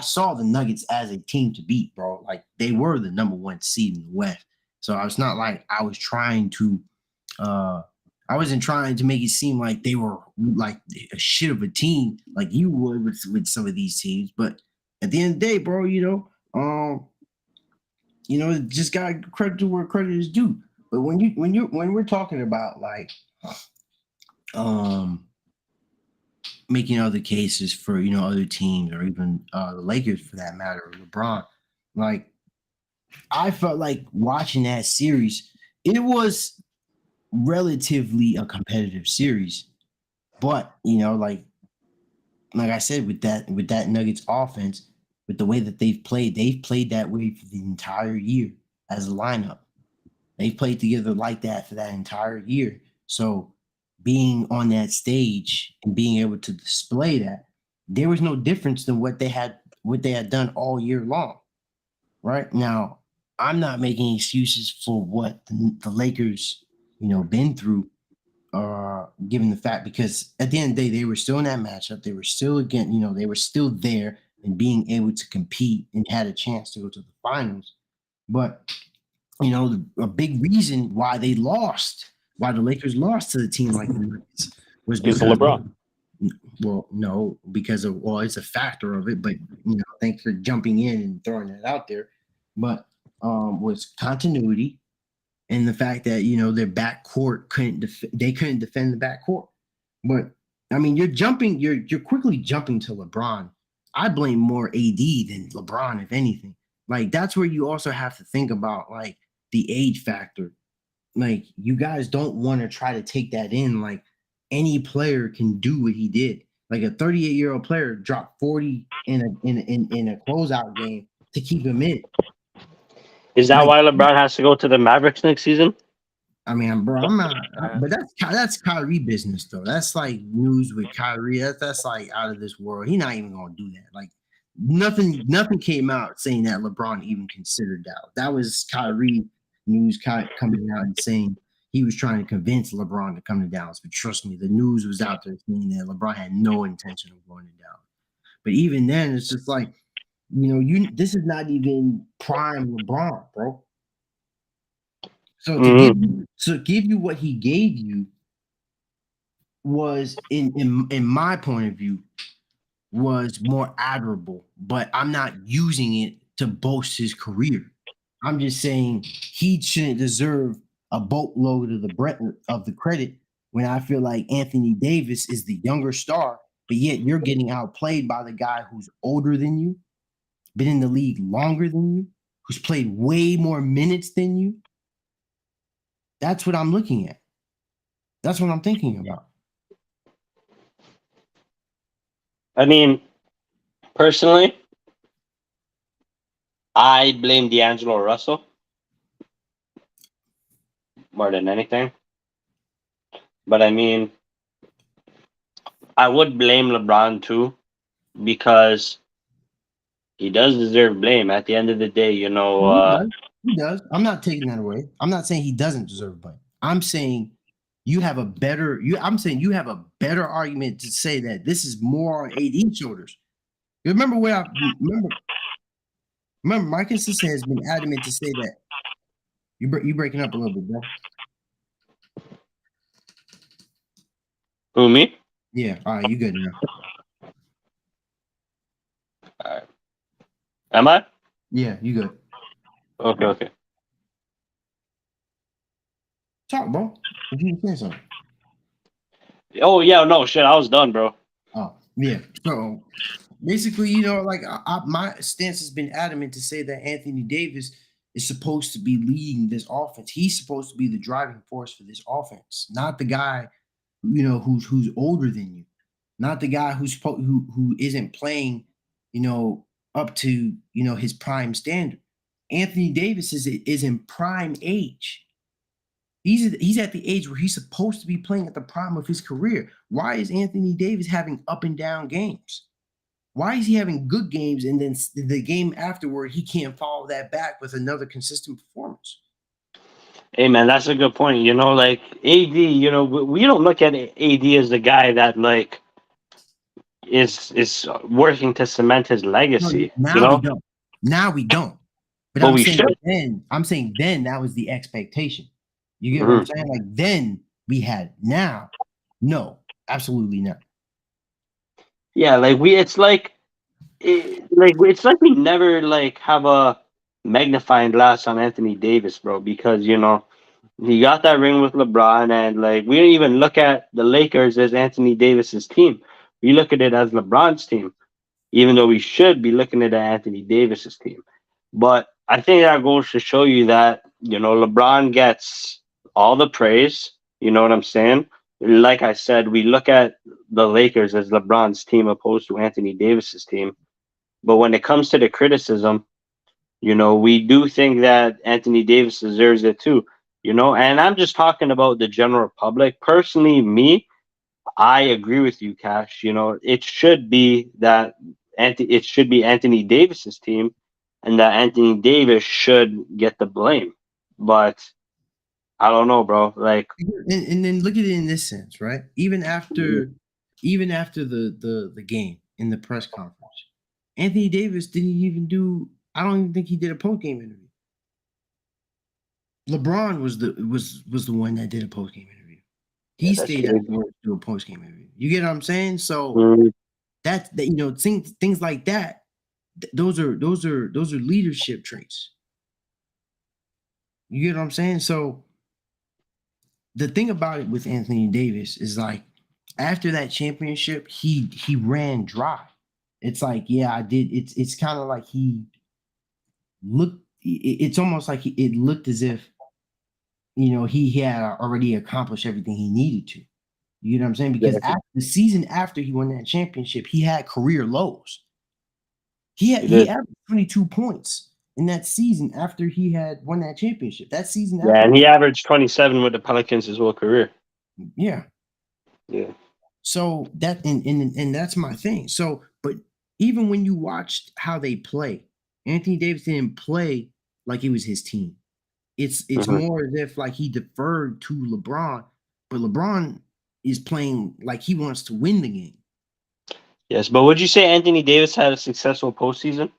saw the Nuggets as a team to beat, bro. Like they were the number one seed in the West. So it's not like uh I wasn't trying to make it seem like they were like a shit of a team like you would with some of these teams. But at the end of the day, bro, just got credit to where credit is due. But when we're talking about like um making other cases for other teams or even the Lakers for that matter, or LeBron, like I felt like watching that series, it was relatively a competitive series. But like I said, with that Nuggets offense, with the way that they've played that way for the entire year as a lineup. They've played together like that for that entire year. So being on that stage and being able to display that, there was no difference than what they had done all year long. Right now, I'm not making excuses for what the Lakers, been through, given the fact because at the end of the day, they were still in that matchup. They were still they were still there and being able to compete and had a chance to go to the finals. But a big reason why why the Lakers lost to the team like the Nuggets was Because because LeBron. well, no, because of it's a factor of it, but thanks for jumping in and throwing that out there. But was continuity and the fact that their backcourt they couldn't defend the backcourt. But I mean, you're quickly jumping to LeBron. I blame more AD than LeBron, if anything. Like that's where you also have to think about like the age factor. Like you guys don't want to try to take that in. Like any player can do what he did. Like a 38-year-old player dropped 40 in a closeout game to keep him in. Is that Like why LeBron has to go to the Mavericks next season? I mean, bro, I'm not. Yeah. But that's Kyrie business though. That's like news with Kyrie. That's like out of this world. He's not even gonna do that. Like nothing came out saying that LeBron even considered that. That was Kyrie news coming out and saying he was trying to convince LeBron to come to Dallas. But trust me, the news was out there saying that LeBron had no intention of going to Dallas. But even then, it's just like this is not even prime LeBron, bro. So to give you what he gave you was in my point of view was more admirable, but I'm not using it to boast his career. I'm just saying he shouldn't deserve a boatload of the credit when I feel like Anthony Davis is the younger star, but yet you're getting outplayed by the guy who's older than you, been in the league longer than you, who's played way more minutes than you. That's what I'm looking at. That's what I'm thinking about. I mean, personally, I blame D'Angelo Russell more than anything. But I mean, I would blame LeBron too because he does deserve blame. At the end of the day, He does. He does. I'm not taking that away. I'm not saying he doesn't deserve blame. I'm saying I'm saying you have a better argument to say that this is more on AD shoulders. You remember where I remember Marcus has been adamant to say that you breaking up a little bit, bro. who, me? Yeah, all right, you good now. Am I? Yeah, you good. Okay. Talk, bro. If you saying something. Oh yeah, no shit. I was done, bro. Oh, yeah. So basically, like my stance has been adamant to say that Anthony Davis is supposed to be leading this offense. He's supposed to be the driving force for this offense, not the guy, who's older than you, not the guy who isn't playing, up to his prime standard. Anthony Davis is in prime age. He's at the age where he's supposed to be playing at the prime of his career. Why is Anthony Davis having up and down games? Why is he having good games and then the game afterward he can't follow that back with another consistent performance? Hey man, that's a good point. Like AD, we don't look at AD as the guy that like is working to cement his No, legacy. now we don't. Now we don't. But But we should. I'm saying then that was the expectation. You get what I'm Mhm. saying? Like then we had. Now, no, absolutely not. Yeah, like it's like we never like have a magnifying glass on Anthony Davis, bro, because he got that ring with LeBron, and like we don't even look at the Lakers as Anthony Davis's team. We look at it as LeBron's team, even though we should be looking at Anthony Davis's team. But I think that goes to show you that LeBron gets all the praise. You know what I'm saying? Like I said, we look at the Lakers as LeBron's team opposed to Anthony Davis's team. But when it comes to the criticism, we do think that Anthony Davis deserves it too. And I'm just talking about the general public. Personally, me, I agree with you, Cash. It should be that it should be Anthony Davis's team, and that Anthony Davis should get the blame. But I don't know, bro. Like, And then look at it in this sense, right? Even after the game in the press conference, Anthony Davis didn't even do. I don't even think he did a post game interview. LeBron was the one that did a post game interview. Yeah, He that's stayed out crazy. to do a post game interview. You get what I'm saying? So Mm, that things like that. Those are leadership traits. You get what I'm saying? So the thing about it with Anthony Davis is like after that championship, he ran dry. It's like, yeah, I did. It's kind of like he looked. It's almost like it looked as if he had already accomplished everything he needed to. You know what I'm saying? Because yeah, after the season after he won that championship, he had career lows. he He did. averaged 22 points in that season after he had won that championship. That season Yeah, after and he averaged 27 with the Pelicans his whole career. yeah. Yeah. So that and that's my thing. So, but even when you watched how they play, Anthony Davis didn't play like it was his team. It's Hmm. more as if like he deferred to LeBron, but LeBron is playing like he wants to win the game. Yes, but would you say Anthony Davis had a successful postseason?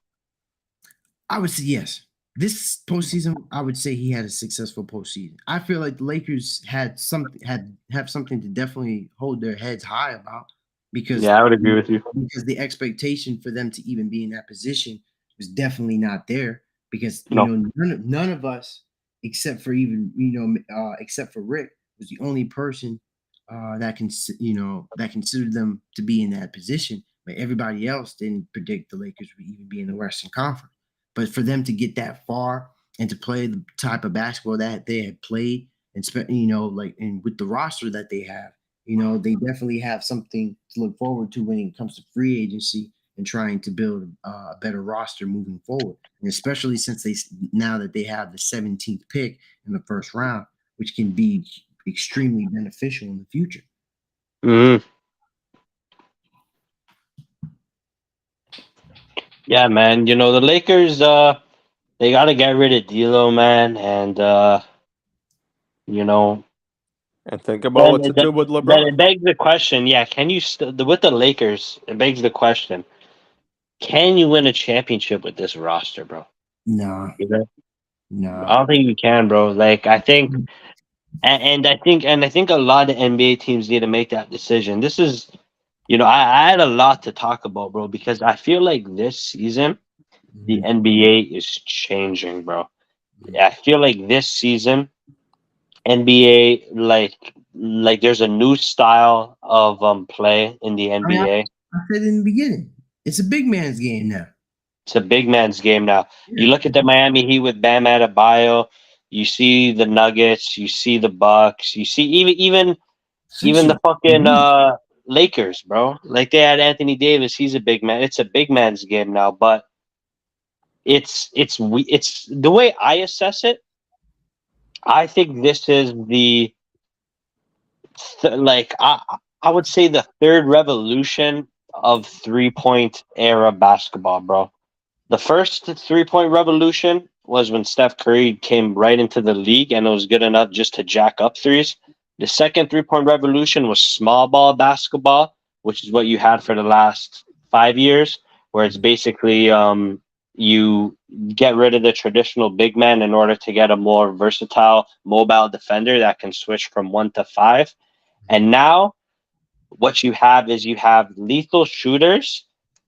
I would say yes. This postseason, I would say he had a successful postseason. I feel like the Lakers have something to definitely hold their heads high about because Yeah, I would agree with you. because the expectation for them to even be in that position was definitely not there because No. none of us except for except for Rick was the only person that considered them to be in that position, but everybody else didn't predict the Lakers would even be in the Western Conference. But for them to get that far and to play the type of basketball that they had played, and like and with the roster that they have, they definitely have something to look forward to when it comes to free agency and trying to build a better roster moving forward. And especially since now that they have the 17th pick in the first round, which can be extremely beneficial in the future. Hmm. Yeah, man. The Lakers, they got to get rid of D'Lo, man, and you know, And think about then what to then do with then LeBron. it begs the question. Yeah, can you with the Lakers? It begs the question: can you win a championship with this roster, bro? Nah, You know, I nah. don't think you can, bro. Like I think, and I think a lot of NBA teams need to make that decision. This is, I had a lot to talk about, bro, because I feel like this season the Mhm. NBA is changing, bro. I feel like this season NBA like there's a new style of play in the I mean, NBA. I said in the beginning, it's a big man's game now. It's a big man's game now. You Yeah, look at the Miami Heat with Bam Adebayo. You see the Nuggets. You see the Bucks. You see even Sixers. the fucking Lakers, bro. Like they had Anthony Davis. He's a big man. It's a big man's game now. But it's the way I assess it. I think this is like I would say the third revolution of 3-point era basketball, bro. The first 3-point revolution was when Steph Curry came right into the league and it was good enough just to jack up threes. The second 3-point revolution was small ball basketball, which is what you had for the last 5 years, where it's basically you get rid of the traditional big man in order to get a more versatile mobile defender that can switch from 1 to 5. And now what you have is you have lethal shooters,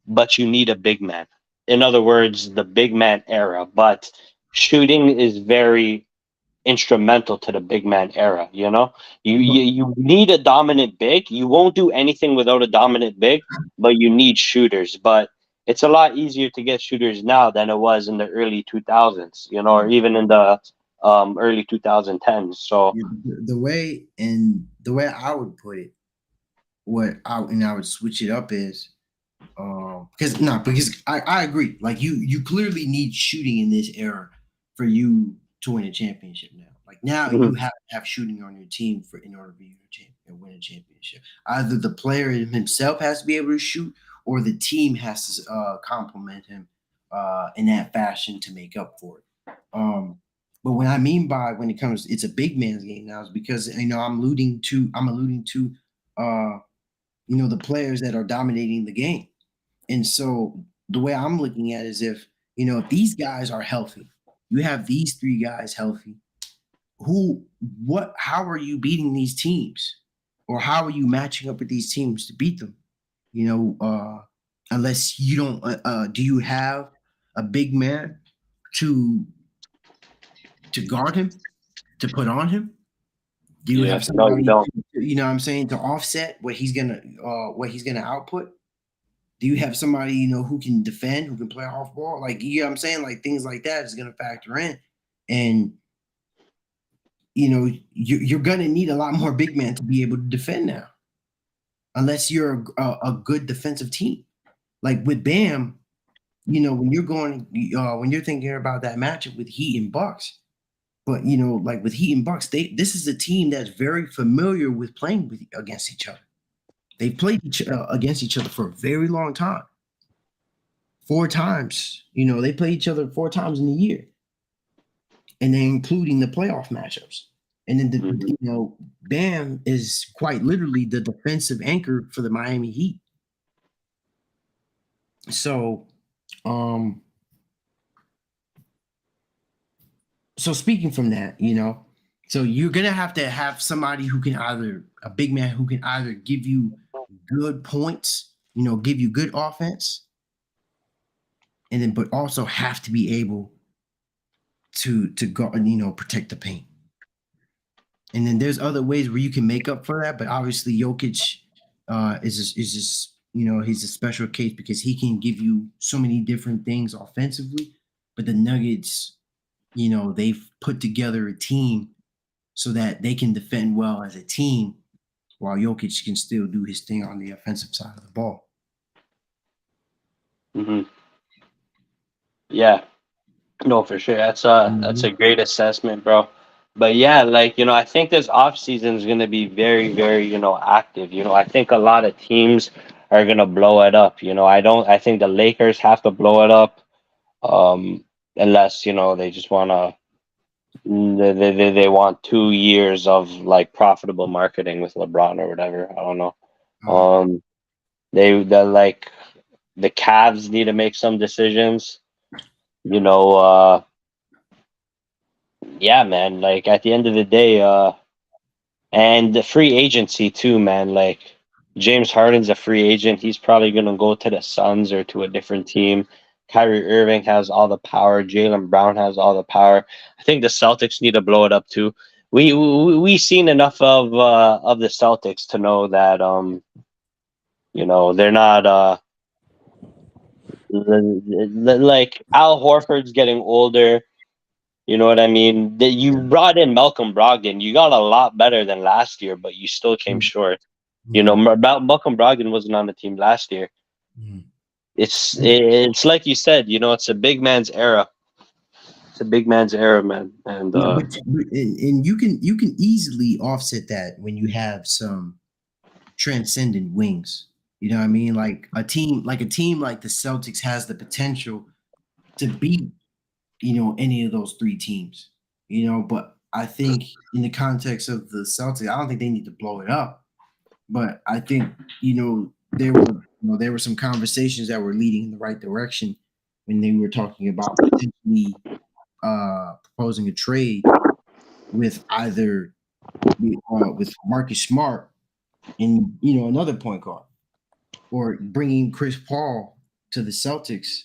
but you need a big man. In other words, the big man era. But shooting is very instrumental to the big man era. You need a dominant big. You won't do anything without a dominant big, but you need shooters. But it's a lot easier to get shooters now than it was in the early 2000s, or even in the early 2010s. So, The way I would put it, I would switch it up is because I agree. Like you clearly need shooting in this era for you to win a championship now. Like now mhm. you have to have shooting on your team in order for you to win a championship. Either the player himself has to be able to shoot, or the team has to complement him in that fashion to make up for it. But what I mean by when it comes, it's a big man's game now is because I'm alluding to the players that are dominating the game. And so the way I'm looking at it is if these guys are healthy, you have these three guys healthy. who, what, how are you beating these teams, or how are you matching up with these teams to beat them? You know, unless you don't, do you have a big man to guard him, to put on him? Do you Yeah, have no, you somebody, don't. you know what I'm saying, to offset what he's gonna output? Do you have somebody, who can defend, who can play off ball? Like, you know what I'm saying? Like, things like that is gonna factor in. And you're gonna need a lot more big men to be able to defend now, unless you're a good defensive team. Like with Bam, when you're thinking about that matchup with Heat and Bucks. But like with Heat and Bucks, this is a team that's very familiar with playing against each other. They've played against each other for a very long time. 4 times, they play each other 4 times in a year, and then including the playoff matchups. And then Mhm. Bam is quite literally the defensive anchor for the Miami Heat. So, um, so speaking from that, so you're gonna have to have somebody who can either a big man who can either give you good points, give you good offense, and then but also have to be able to go and protect the paint. And then there's other ways where you can make up for that, but obviously Jokic is just he's a special case because he can give you so many different things offensively. But the Nuggets, they've put together a team so that they can defend well as a team, while Jokic can still do his thing on the offensive side of the ball. Mhm. Yeah, no, for sure. That's a Mhm. great assessment, bro. But yeah, like, I think this off season is gonna be very, very, active. I think a lot of teams are gonna blow it up. I think the Lakers have to blow it up. Unless, they just wanna they want 2 years of like profitable marketing with LeBron or whatever. I don't know. Uh, Um they like the Cavs need to make some decisions. You know, yeah, man, like at the end of the day, and the free agency too, man. Like James Harden's a free agent. He's probably gonna go to the Suns or to a different team. Kyrie Irving has all the power. Jalen Brown has all the power. I think the Celtics need to blow it up too. We seen enough of the Celtics to know that they're not like Al Horford's getting older. You know what I mean? You yeah. brought in Malcolm Brogdon. You got a lot better than last year, but you still came Mhm. short. Mhm. Malcolm Brogdon wasn't on the team last year. Mhm. It's like you said. It's a big man's era. It's a big man's era, man. And Yeah, and you can easily offset that when you have some transcendent wings. You know what I mean? Like a team like the Celtics has the potential to beat, any of those 3 teams. But I think in the context of the Celtics, I don't think they need to blow it up. But I think, there were some conversations that were leading in the right direction when they were talking about potentially proposing a trade with either with Marcus Smart and another point guard, or bringing Chris Paul to the Celtics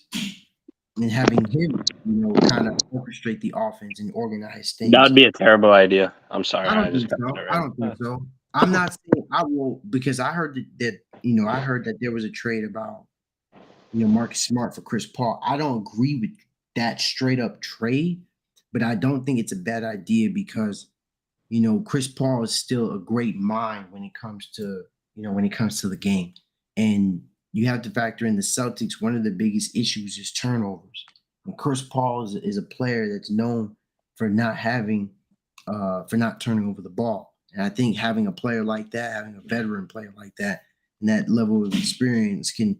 and having him, kind of orchestrate the offense and organize that would things. be a terrible idea. I'm sorry, I I don't just think got to so. I interrupt. don't think so. I'm not saying I will, because I heard that there was a trade about Marcus Smart for Chris Paul. I don't agree with that straight up trade, but I don't think it's a bad idea because Chris Paul is still a great mind when it comes to the game. And you have to factor in the Celtics. One of the biggest issues is turnovers. And Chris Paul is a player that's known for not turning over the ball. And I think having a player like that, having a veteran player like that, and that level of experience can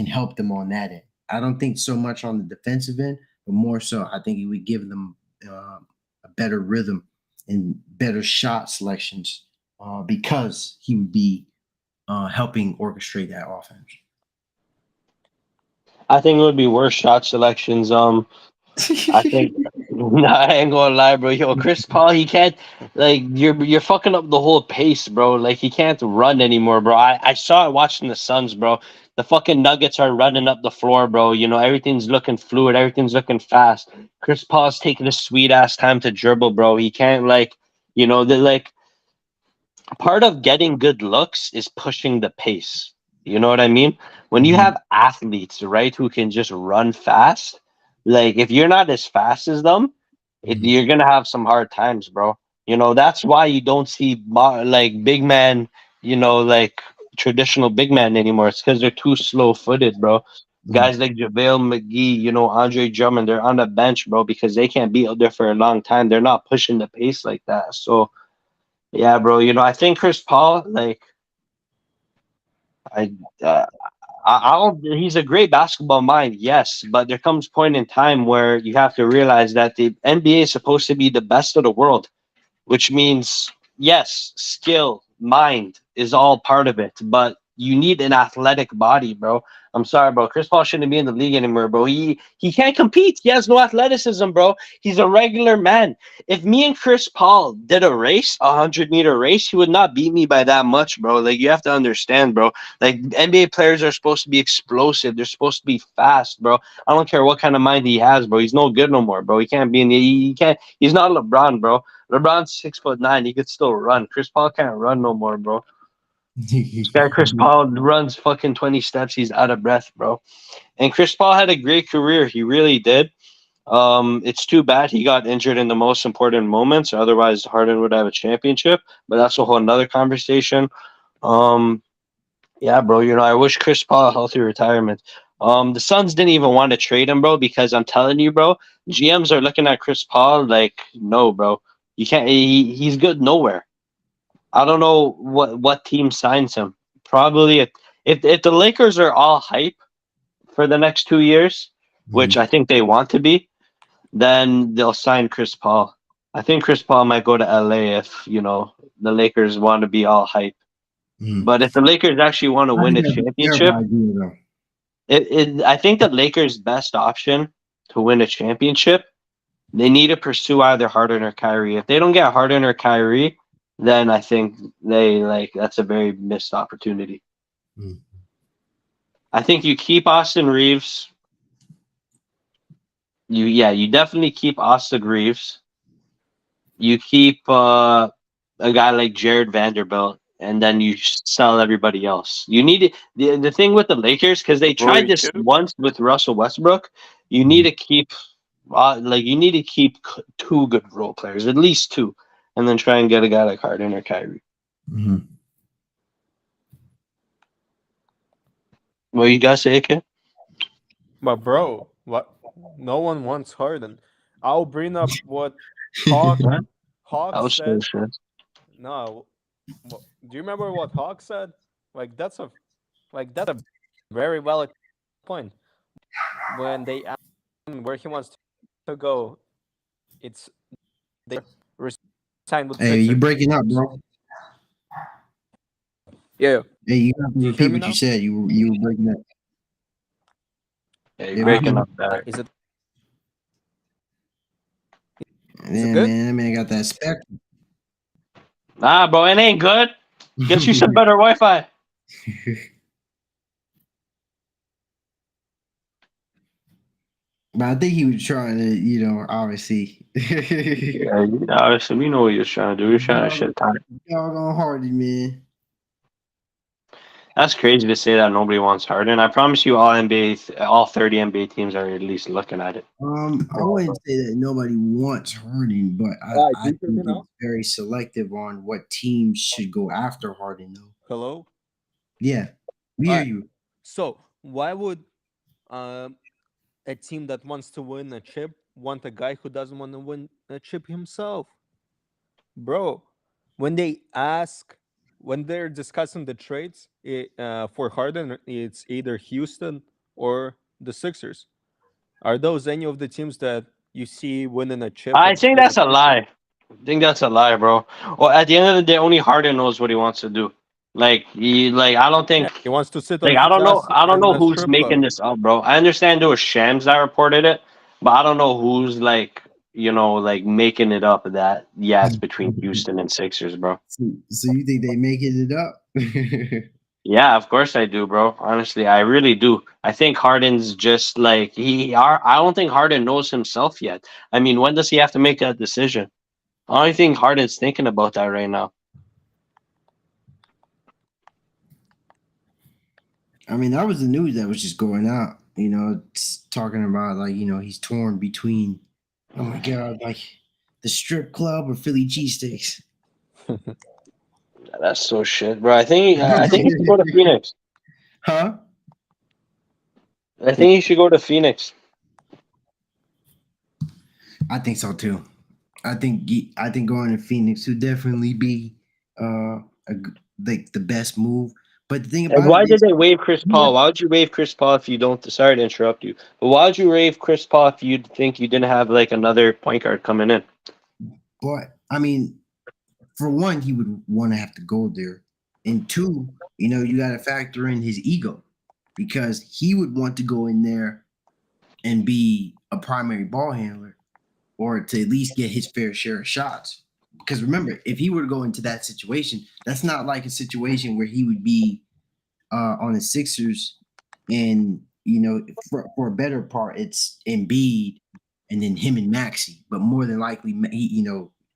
help them on that end. I don't think so much on the defensive end, but more so, I think it would give them a better rhythm and better shot selections, because he would be helping orchestrate that offense. I think it would be worse shot selections. I think Nah, I ain't gonna lie, bro. Yo, Chris Paul, he can't like you're fucking up the whole pace, bro. Like he can't run anymore, bro. I saw it watching the Suns, bro. The fucking Nuggets are running up the floor, bro. You know, everything's looking fluid, everything's looking fast. Chris Paul's taking a sweet ass time to dribble, bro. He can't like the like part of getting good looks is pushing the pace. You know what I mean? When you Mhm. have athletes, right, who can just run fast, like if you're not as fast as them, Mhm. you're gonna have some hard times, bro. You know that's why you don't see like big man, like traditional big man anymore. It's because they're too slow footed, bro. Mhm. Guys like JaVale McGee, Andre Drummond, they're on the bench, bro, because they can't be out there for a long time. They're not pushing the pace like that. So yeah, bro. I think Chris Paul, like, I, uh, I'll. He's a great basketball mind, yes, but there comes point in time where you have to realize that the NBA is supposed to be the best of the world, which means yes, skill, mind is all part of it, but you need an athletic body, bro. I'm sorry, bro. Chris Paul shouldn't be in the league anymore, bro. He can't compete. He has no athleticism, bro. He's a regular man. If me and Chris Paul did a race, 100-meter race, he would not beat me by that much, bro. Like you have to understand, bro. Like NBA players are supposed to be explosive. They're supposed to be fast, bro. I don't care what kind of mind he has, bro. He's no good no more, bro. He can't be in the. He can't. He's not LeBron, bro. LeBron's 6'9". He could still run. Chris Paul can't run no more, bro. This guy Chris Paul runs fucking 20 steps. He's out of breath, bro. And Chris Paul had a great career. He really did. It's too bad he got injured in the most important moments. Otherwise, Harden would have a championship. But that's a whole another conversation. Um, yeah, bro. I wish Chris Paul a healthy retirement. The Suns didn't even want to trade him, bro, because I'm telling you, bro, GMs are looking at Chris Paul like, no, bro, you can't. He's good nowhere. I don't know what team signs him. Probably if the Lakers are all hype for the next 2 years, which Mhm. I think they want to be, then they'll sign Chris Paul. I think Chris Paul might go to LA if the Lakers want to be all hype. Mhm. But if the Lakers actually want to I win think a that's a terrible championship, idea, though. I think the Lakers' best option to win a championship, they need to pursue either Harden or Kyrie. If they don't get Harden or Kyrie, then I think that's a very missed opportunity. Mhm. I think you keep Austin Reeves. You definitely keep Austin Reeves. You keep a guy like Jared Vanderbilt, and then you sell everybody else. You need the thing with the Lakers because they tried Rui this too. once with Russell Westbrook. You need Mhm. to keep two good role players, at least two, and then try and get a guy like Harden or Kyrie. Mhm. What you guys say, kid? But bro, what? No one wants Harden. I'll bring up what Hawk What? I Hawk was so said. sure. No, do you remember what Hawk said? Like that's a very valid point. When they asked him where he wants to go, it's they resign with the Hey, you Sixers. breaking up, bro? Yeah. Hey, you have to Do you hear repeat me what you now? said. You were breaking up. Yeah, you're Hey, breaking repeat. up bad. Is it Yeah, good? man, that man got that spectrum. Nah, bro, it ain't good. Get you some better Wi-Fi. But I think he was trying to, obviously. Yeah, obviously we know what you're trying to do. You're trying to dog, shit time. dog on Hardy, man. That's crazy to say that nobody wants Harden. I promise you, all 30 NBA teams are at least looking at it. I wouldn't say that nobody wants Harden, but I Do you hear think me now? it's very selective on what teams should go after Harden, though. Hello. Yeah, we All hear right. you. So why would um a team that wants to win a chip want a guy who doesn't want to win a chip himself, bro? When they ask, when they're discussing the trades for Harden, it's either Houston or the Sixers. Are those any of the teams that you see winning a chip I and think staying that's at a Houston? lie. I think that's a lie, bro. Well, at the end of the day, only Harden knows what he wants to do. I don't Yeah, think, he wants to sit on I his don't know, ass I don't in know a who's strip making club. this up, bro. I understand there was shams that reported it, but I don't know who's like making it up that it's between Houston and Sixers, bro. So you think they making it up? Yeah, of course I do, bro. Honestly, I really do. I think Harden's just like I don't think Harden knows himself yet. I mean, when does he have to make that decision? I don't think Harden's thinking about that right now. I mean, that was the news that was just going out. Talking about like he's torn between, oh my god, like the strip club or Philly cheesesteaks. That's so shit, bro. I think he should go to Phoenix. Huh? I think he should go to Phoenix. I think so too. I think going to Phoenix would definitely be like the best move. But the thing And about it why did is, they waive Chris yeah, Paul? Why would you waive Chris Paul if you don't? Sorry to interrupt you, but why would you waive Chris Paul if you think you didn't have like another point guard coming in? but I mean, for one, he would want to have to go there, and two, you got to factor in his ego because he would want to go in there and be a primary ball handler or to at least get his fair share of shots. Because remember, if he were to go into that situation, that's not like a situation where he would be on the Sixers, and for a better part, it's Embiid and then him and Maxi. But more than likely,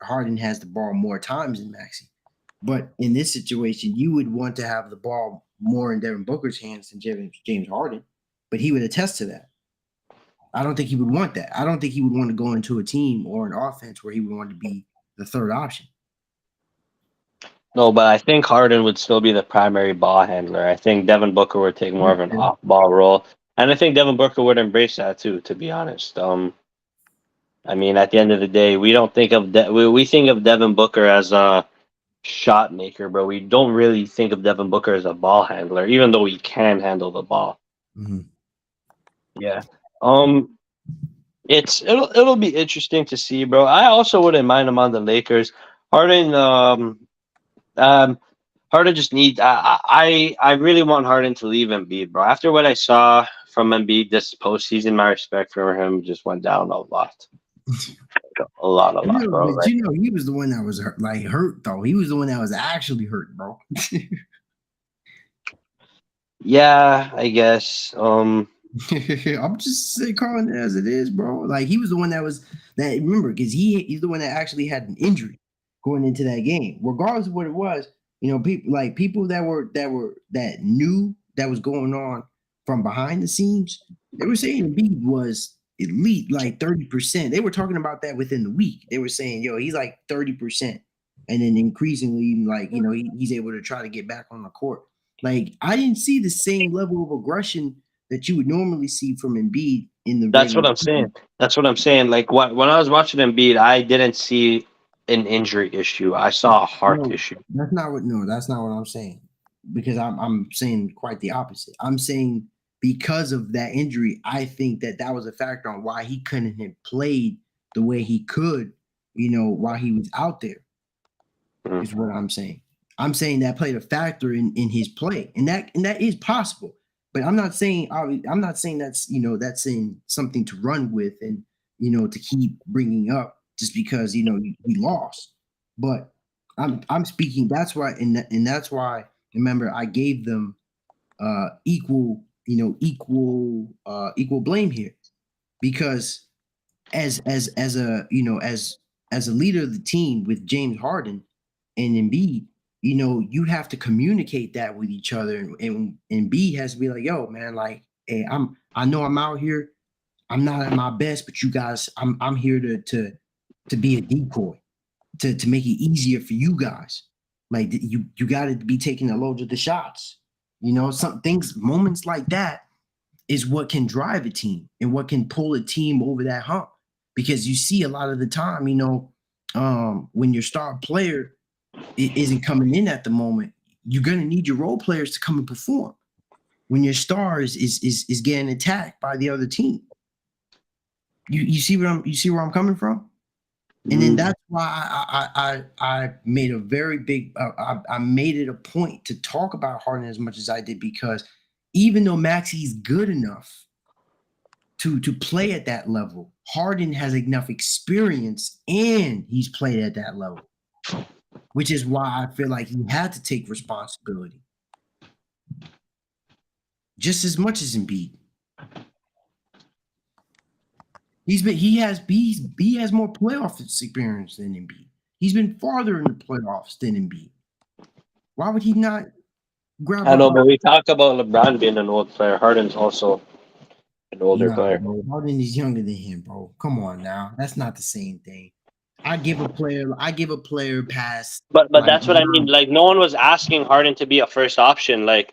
Harden has the ball more times than Maxi. But in this situation, you would want to have the ball more in Devin Booker's hands than James Harden. But he would attest to that. I don't think he would want that. I don't think he would want to go into a team or an offense where he would want to be the third option. No, but I think Harden would still be the primary ball handler. I think Devin Booker would take more of an off-ball role, and I think Devin Booker would embrace that too. To be honest, I mean, at the end of the day, we don't think of we think of Devin Booker as a shot maker, but we don't really think of Devin Booker as a ball handler, even though he can handle the ball. Mm-hmm. Yeah. It'll be interesting to see, bro. I also wouldn't mind him on the Lakers. Harden, um, Harden just needs. I really want Harden to leave Embiid, bro. After what I saw from Embiid this postseason, my respect for him just went down a lot, a lot, bro. But he was the one that was hurt though. He was the one that was actually hurt, bro. Yeah, I guess. I'm just calling it as it is, bro. Like he was the one that remember because he's the one that actually had an injury going into that game. Regardless of what it was, people that knew that was going on from behind the scenes, they were saying Embiid was elite, like 30%. They were talking about that within the week. They were saying, yo, he's like 30%. And then increasingly, like, he's able to try to get back on the court. Like, I didn't see the same level of aggression that you would normally see from Embiid in the That's what regular I'm saying. season. That's what I'm saying. Like when I was watching Embiid, I didn't see an injury issue. I saw a heart No, issue. that's not what I'm saying. Because I'm saying quite the opposite. I'm saying because of that injury, I think that was a factor on why he couldn't have played the way he could, while he was out there. Mm. Is what I'm saying. I'm saying that played a factor in his play, and that is possible. But I'm not saying that's in something to run with and to keep bringing up just because he lost. But I'm speaking. That's why, and that's why. Remember, I gave them equal blame here because as a leader of the team with James Harden and Embiid, you have to communicate that with each other, and Embiid has to be like, yo, man, like, hey, I know I'm out here, I'm not at my best, but you guys, I'm here to be a decoy, to make it easier for you guys. Like you got to be taking the loads of the shots. Some things, moments like that is what can drive a team and what can pull a team over that hump. Because you see a lot of the time, when your star player isn't coming in at the moment, you're gonna need your role players to come and perform when your star is getting attacked by the other team. You see where I'm coming from? And then that's why I made a very big I made it a point to talk about Harden as much as I did because even though Maxi's good enough, to play at that level. Harden has enough experience and he's played at that level, which is why I feel like he had to take responsibility just as much as Embiid. He has more playoff experience than Embiid. He's been farther in the playoffs than Embiid. Why would he not grab I know, a but we talk about LeBron being an old player. Harden's also an older nah, player. bro? Harden is younger than him, bro. Come on now. That's not the same thing. I give a player past But like that's what I mean. Like no one was asking Harden to be a first option. That's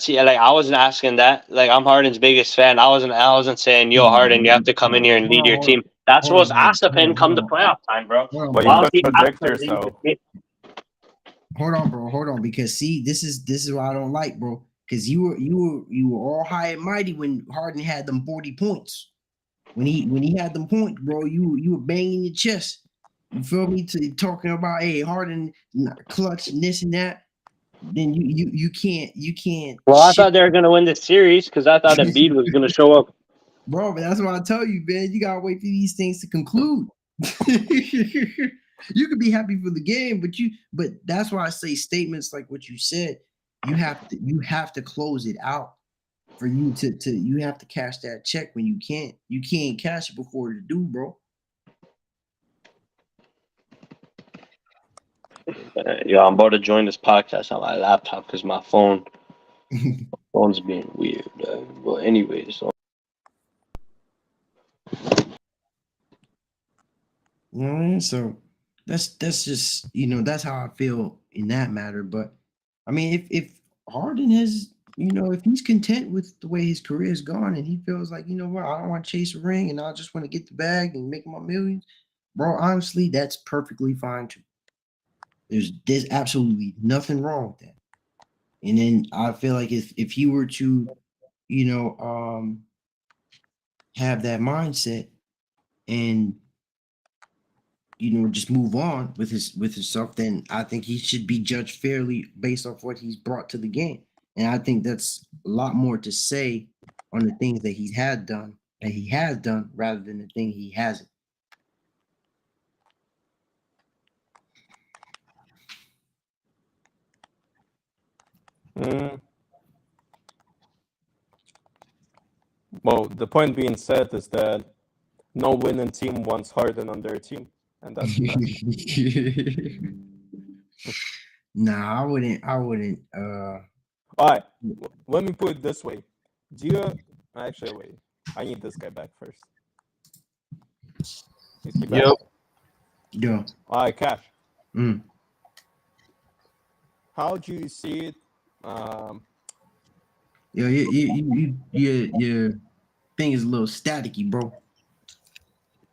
yeah. Like I wasn't asking that. Like I'm Harden's biggest fan. I wasn't saying, yo, Harden, you have to come in here and lead your team. That's what was asked of him come the playoff time, bro. But you Why was he asked contradict to lead the yourself. team? Hold on, bro. Hold on, because see, this is what I don't like, bro. Because you were all high and mighty when Harden had them 40 points. When he had them points, bro, you were banging your chest. You feel me? To talking about hey Harden clutch and this and that. Then you can't Well, I shit, thought they were gonna win this series because I thought Embiid was gonna show up. bro. But that's what I tell you, man. You gotta wait for these things to conclude. You could be happy for the game, but that's why I say statements like what you said. You have to close it out for you to you have to cash that check when you can't cash it before it's due, bro. Yeah, I'm about to join this podcast on my laptop because my phone's being weird. Well, anyways, so You know what I mean? So that's just that's how I feel in that matter. But I mean, if Harden has if he's content with the way his career has gone and he feels like what I don't want to chase a ring and I just want to get the bag and make my millions, bro. Honestly, that's perfectly fine too. There's absolutely nothing wrong with that. And then I feel like if he were to you know have that mindset and just move on with himself, then I think he should be judged fairly based off what he's brought to the game. And I think that's a lot more to say on the things that he has done rather than the thing he hasn't. Mm. Well, the point being said is that no winning team wants Harden on their team, and that's a fact. Nah, I wouldn't All right, let me put it this way: Do you actually wait? I need this guy back first. Is he back? yep. yo All right, Cash. mm. How do you see it? Um, Yo, your thing is a little staticky, bro.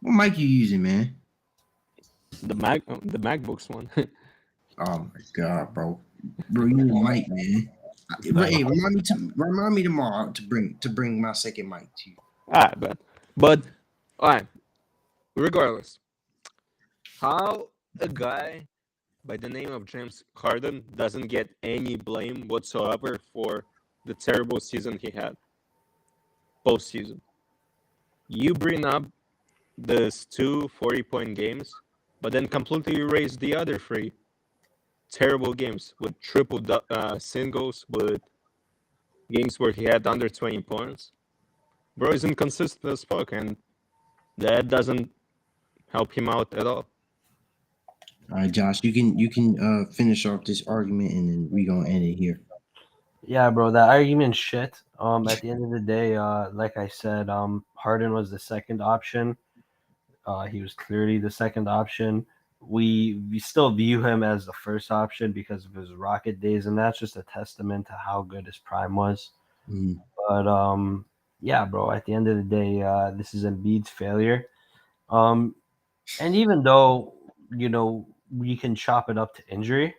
What mic you using, man? the MacBooks one. Oh my god, bro, you need a mic, man. Hey, remind me tomorrow to bring my second mic to you. All right, but all right. Regardless, how a guy by the name of James Harden doesn't get any blame whatsoever for the terrible season he had postseason. You bring up these two 40-point games, but then completely erase the other three terrible games with triple singles, with games where he had under 20 points. Bro is inconsistent as fuck, and that doesn't help him out at all. All right, Josh, you can finish off this argument and then we gonna end it here. Yeah, bro, that argument's shit. At the end of the day, like I said, Harden was the second option. He was clearly the second option. We still view him as the first option because of his Rocket days, and that's just a testament to how good his prime was. Mhm. But yeah, bro. At the end of the day, this is Embiid's failure. Um, and even though we can chop it up to injury,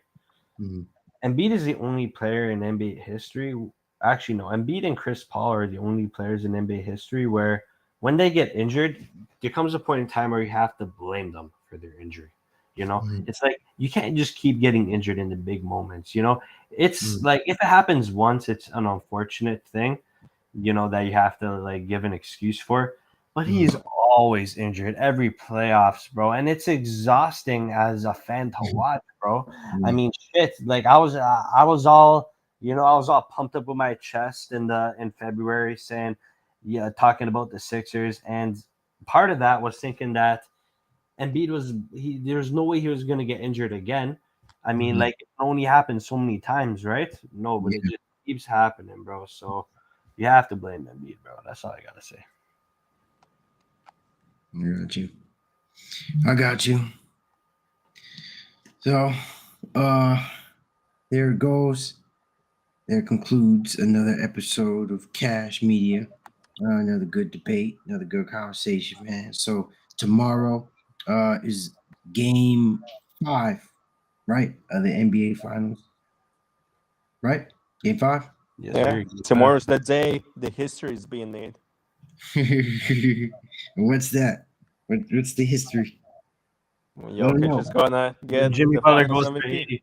Mhm. Embiid is the only player in NBA history. Actually, no, Embiid and Chris Paul are the only players in NBA history where when they get injured, there comes a point in time where you have to blame them for their injury. Mhm. It's like you can't just keep getting injured in the big moments. It's Mhm. like if it happens once, it's an unfortunate thing. that you have to like give an excuse for. But Mm. he's always injured every playoffs, bro, and it's exhausting as a fan to watch, bro. I mean, shit. Like I was all pumped up with my chest in February, saying, yeah, talking about the Sixers, and part of that was thinking that Embiid there's no way he was gonna get injured again. I mean, Mhm. like it only happened so many times, right? No, but Yeah, it just keeps happening, bro. So you have to blame Embiid, bro. That's all I gotta say. I got you. I got you. So, there it goes. There concludes another episode of Cash Media. Another good debate, another good conversation, man. So tomorrow is game 5, right? Of the NBA Finals, right? Game 5. Yes, Yeah, sir. tomorrow's the day the history is being made. What's that? What's the history? Jokic know. is gonna When get Jimmy the Butler Finals goes to MVP. Haiti.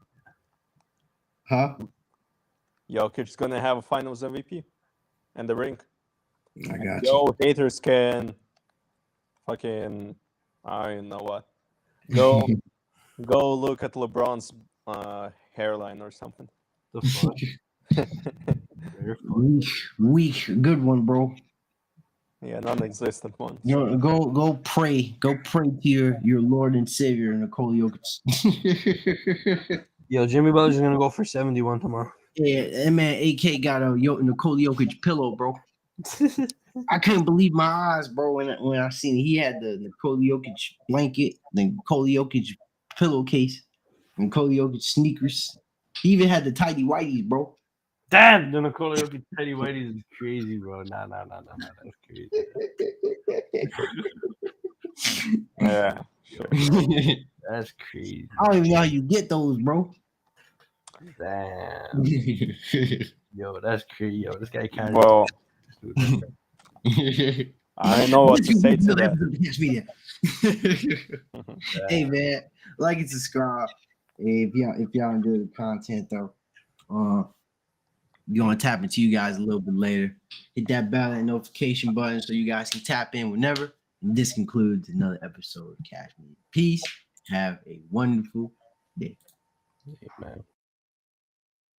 Huh? Jokic is gonna have a Finals MVP and the ring. I got Yo, haters can fucking I don't know what. Go you. go look at LeBron's hairline or something. The fuck? Very weak, weak, good one, bro. Yeah, non-existent one. Go pray to your Lord and Savior Nikola Jokic. Yo, Jimmy Butler's gonna go for 71 tomorrow. Yeah, that man AK got a Nikola Jokic pillow, bro. I couldn't believe my eyes, bro, when I seen it. He had the Nikola Jokic blanket, the Nikola Jokic pillowcase, and Nikola Jokic sneakers. He even had the tidy whities, bro. Damn, the Nikola Jokic Teddy Whitey is crazy, bro. Nah, that's crazy. Yeah, sure. That's crazy. I don't even know how you get those, bro. Damn. Yo, that's crazy. Yo, this guy can't. Well, Dude, I don't know what to say to that. Hey man, like and subscribe. If y'all enjoy the content though, we're gonna tap into you guys a little bit later. Hit that bell and notification button so you guys can tap in whenever. And this concludes another episode of Cash Media. Peace. Have a wonderful day. man.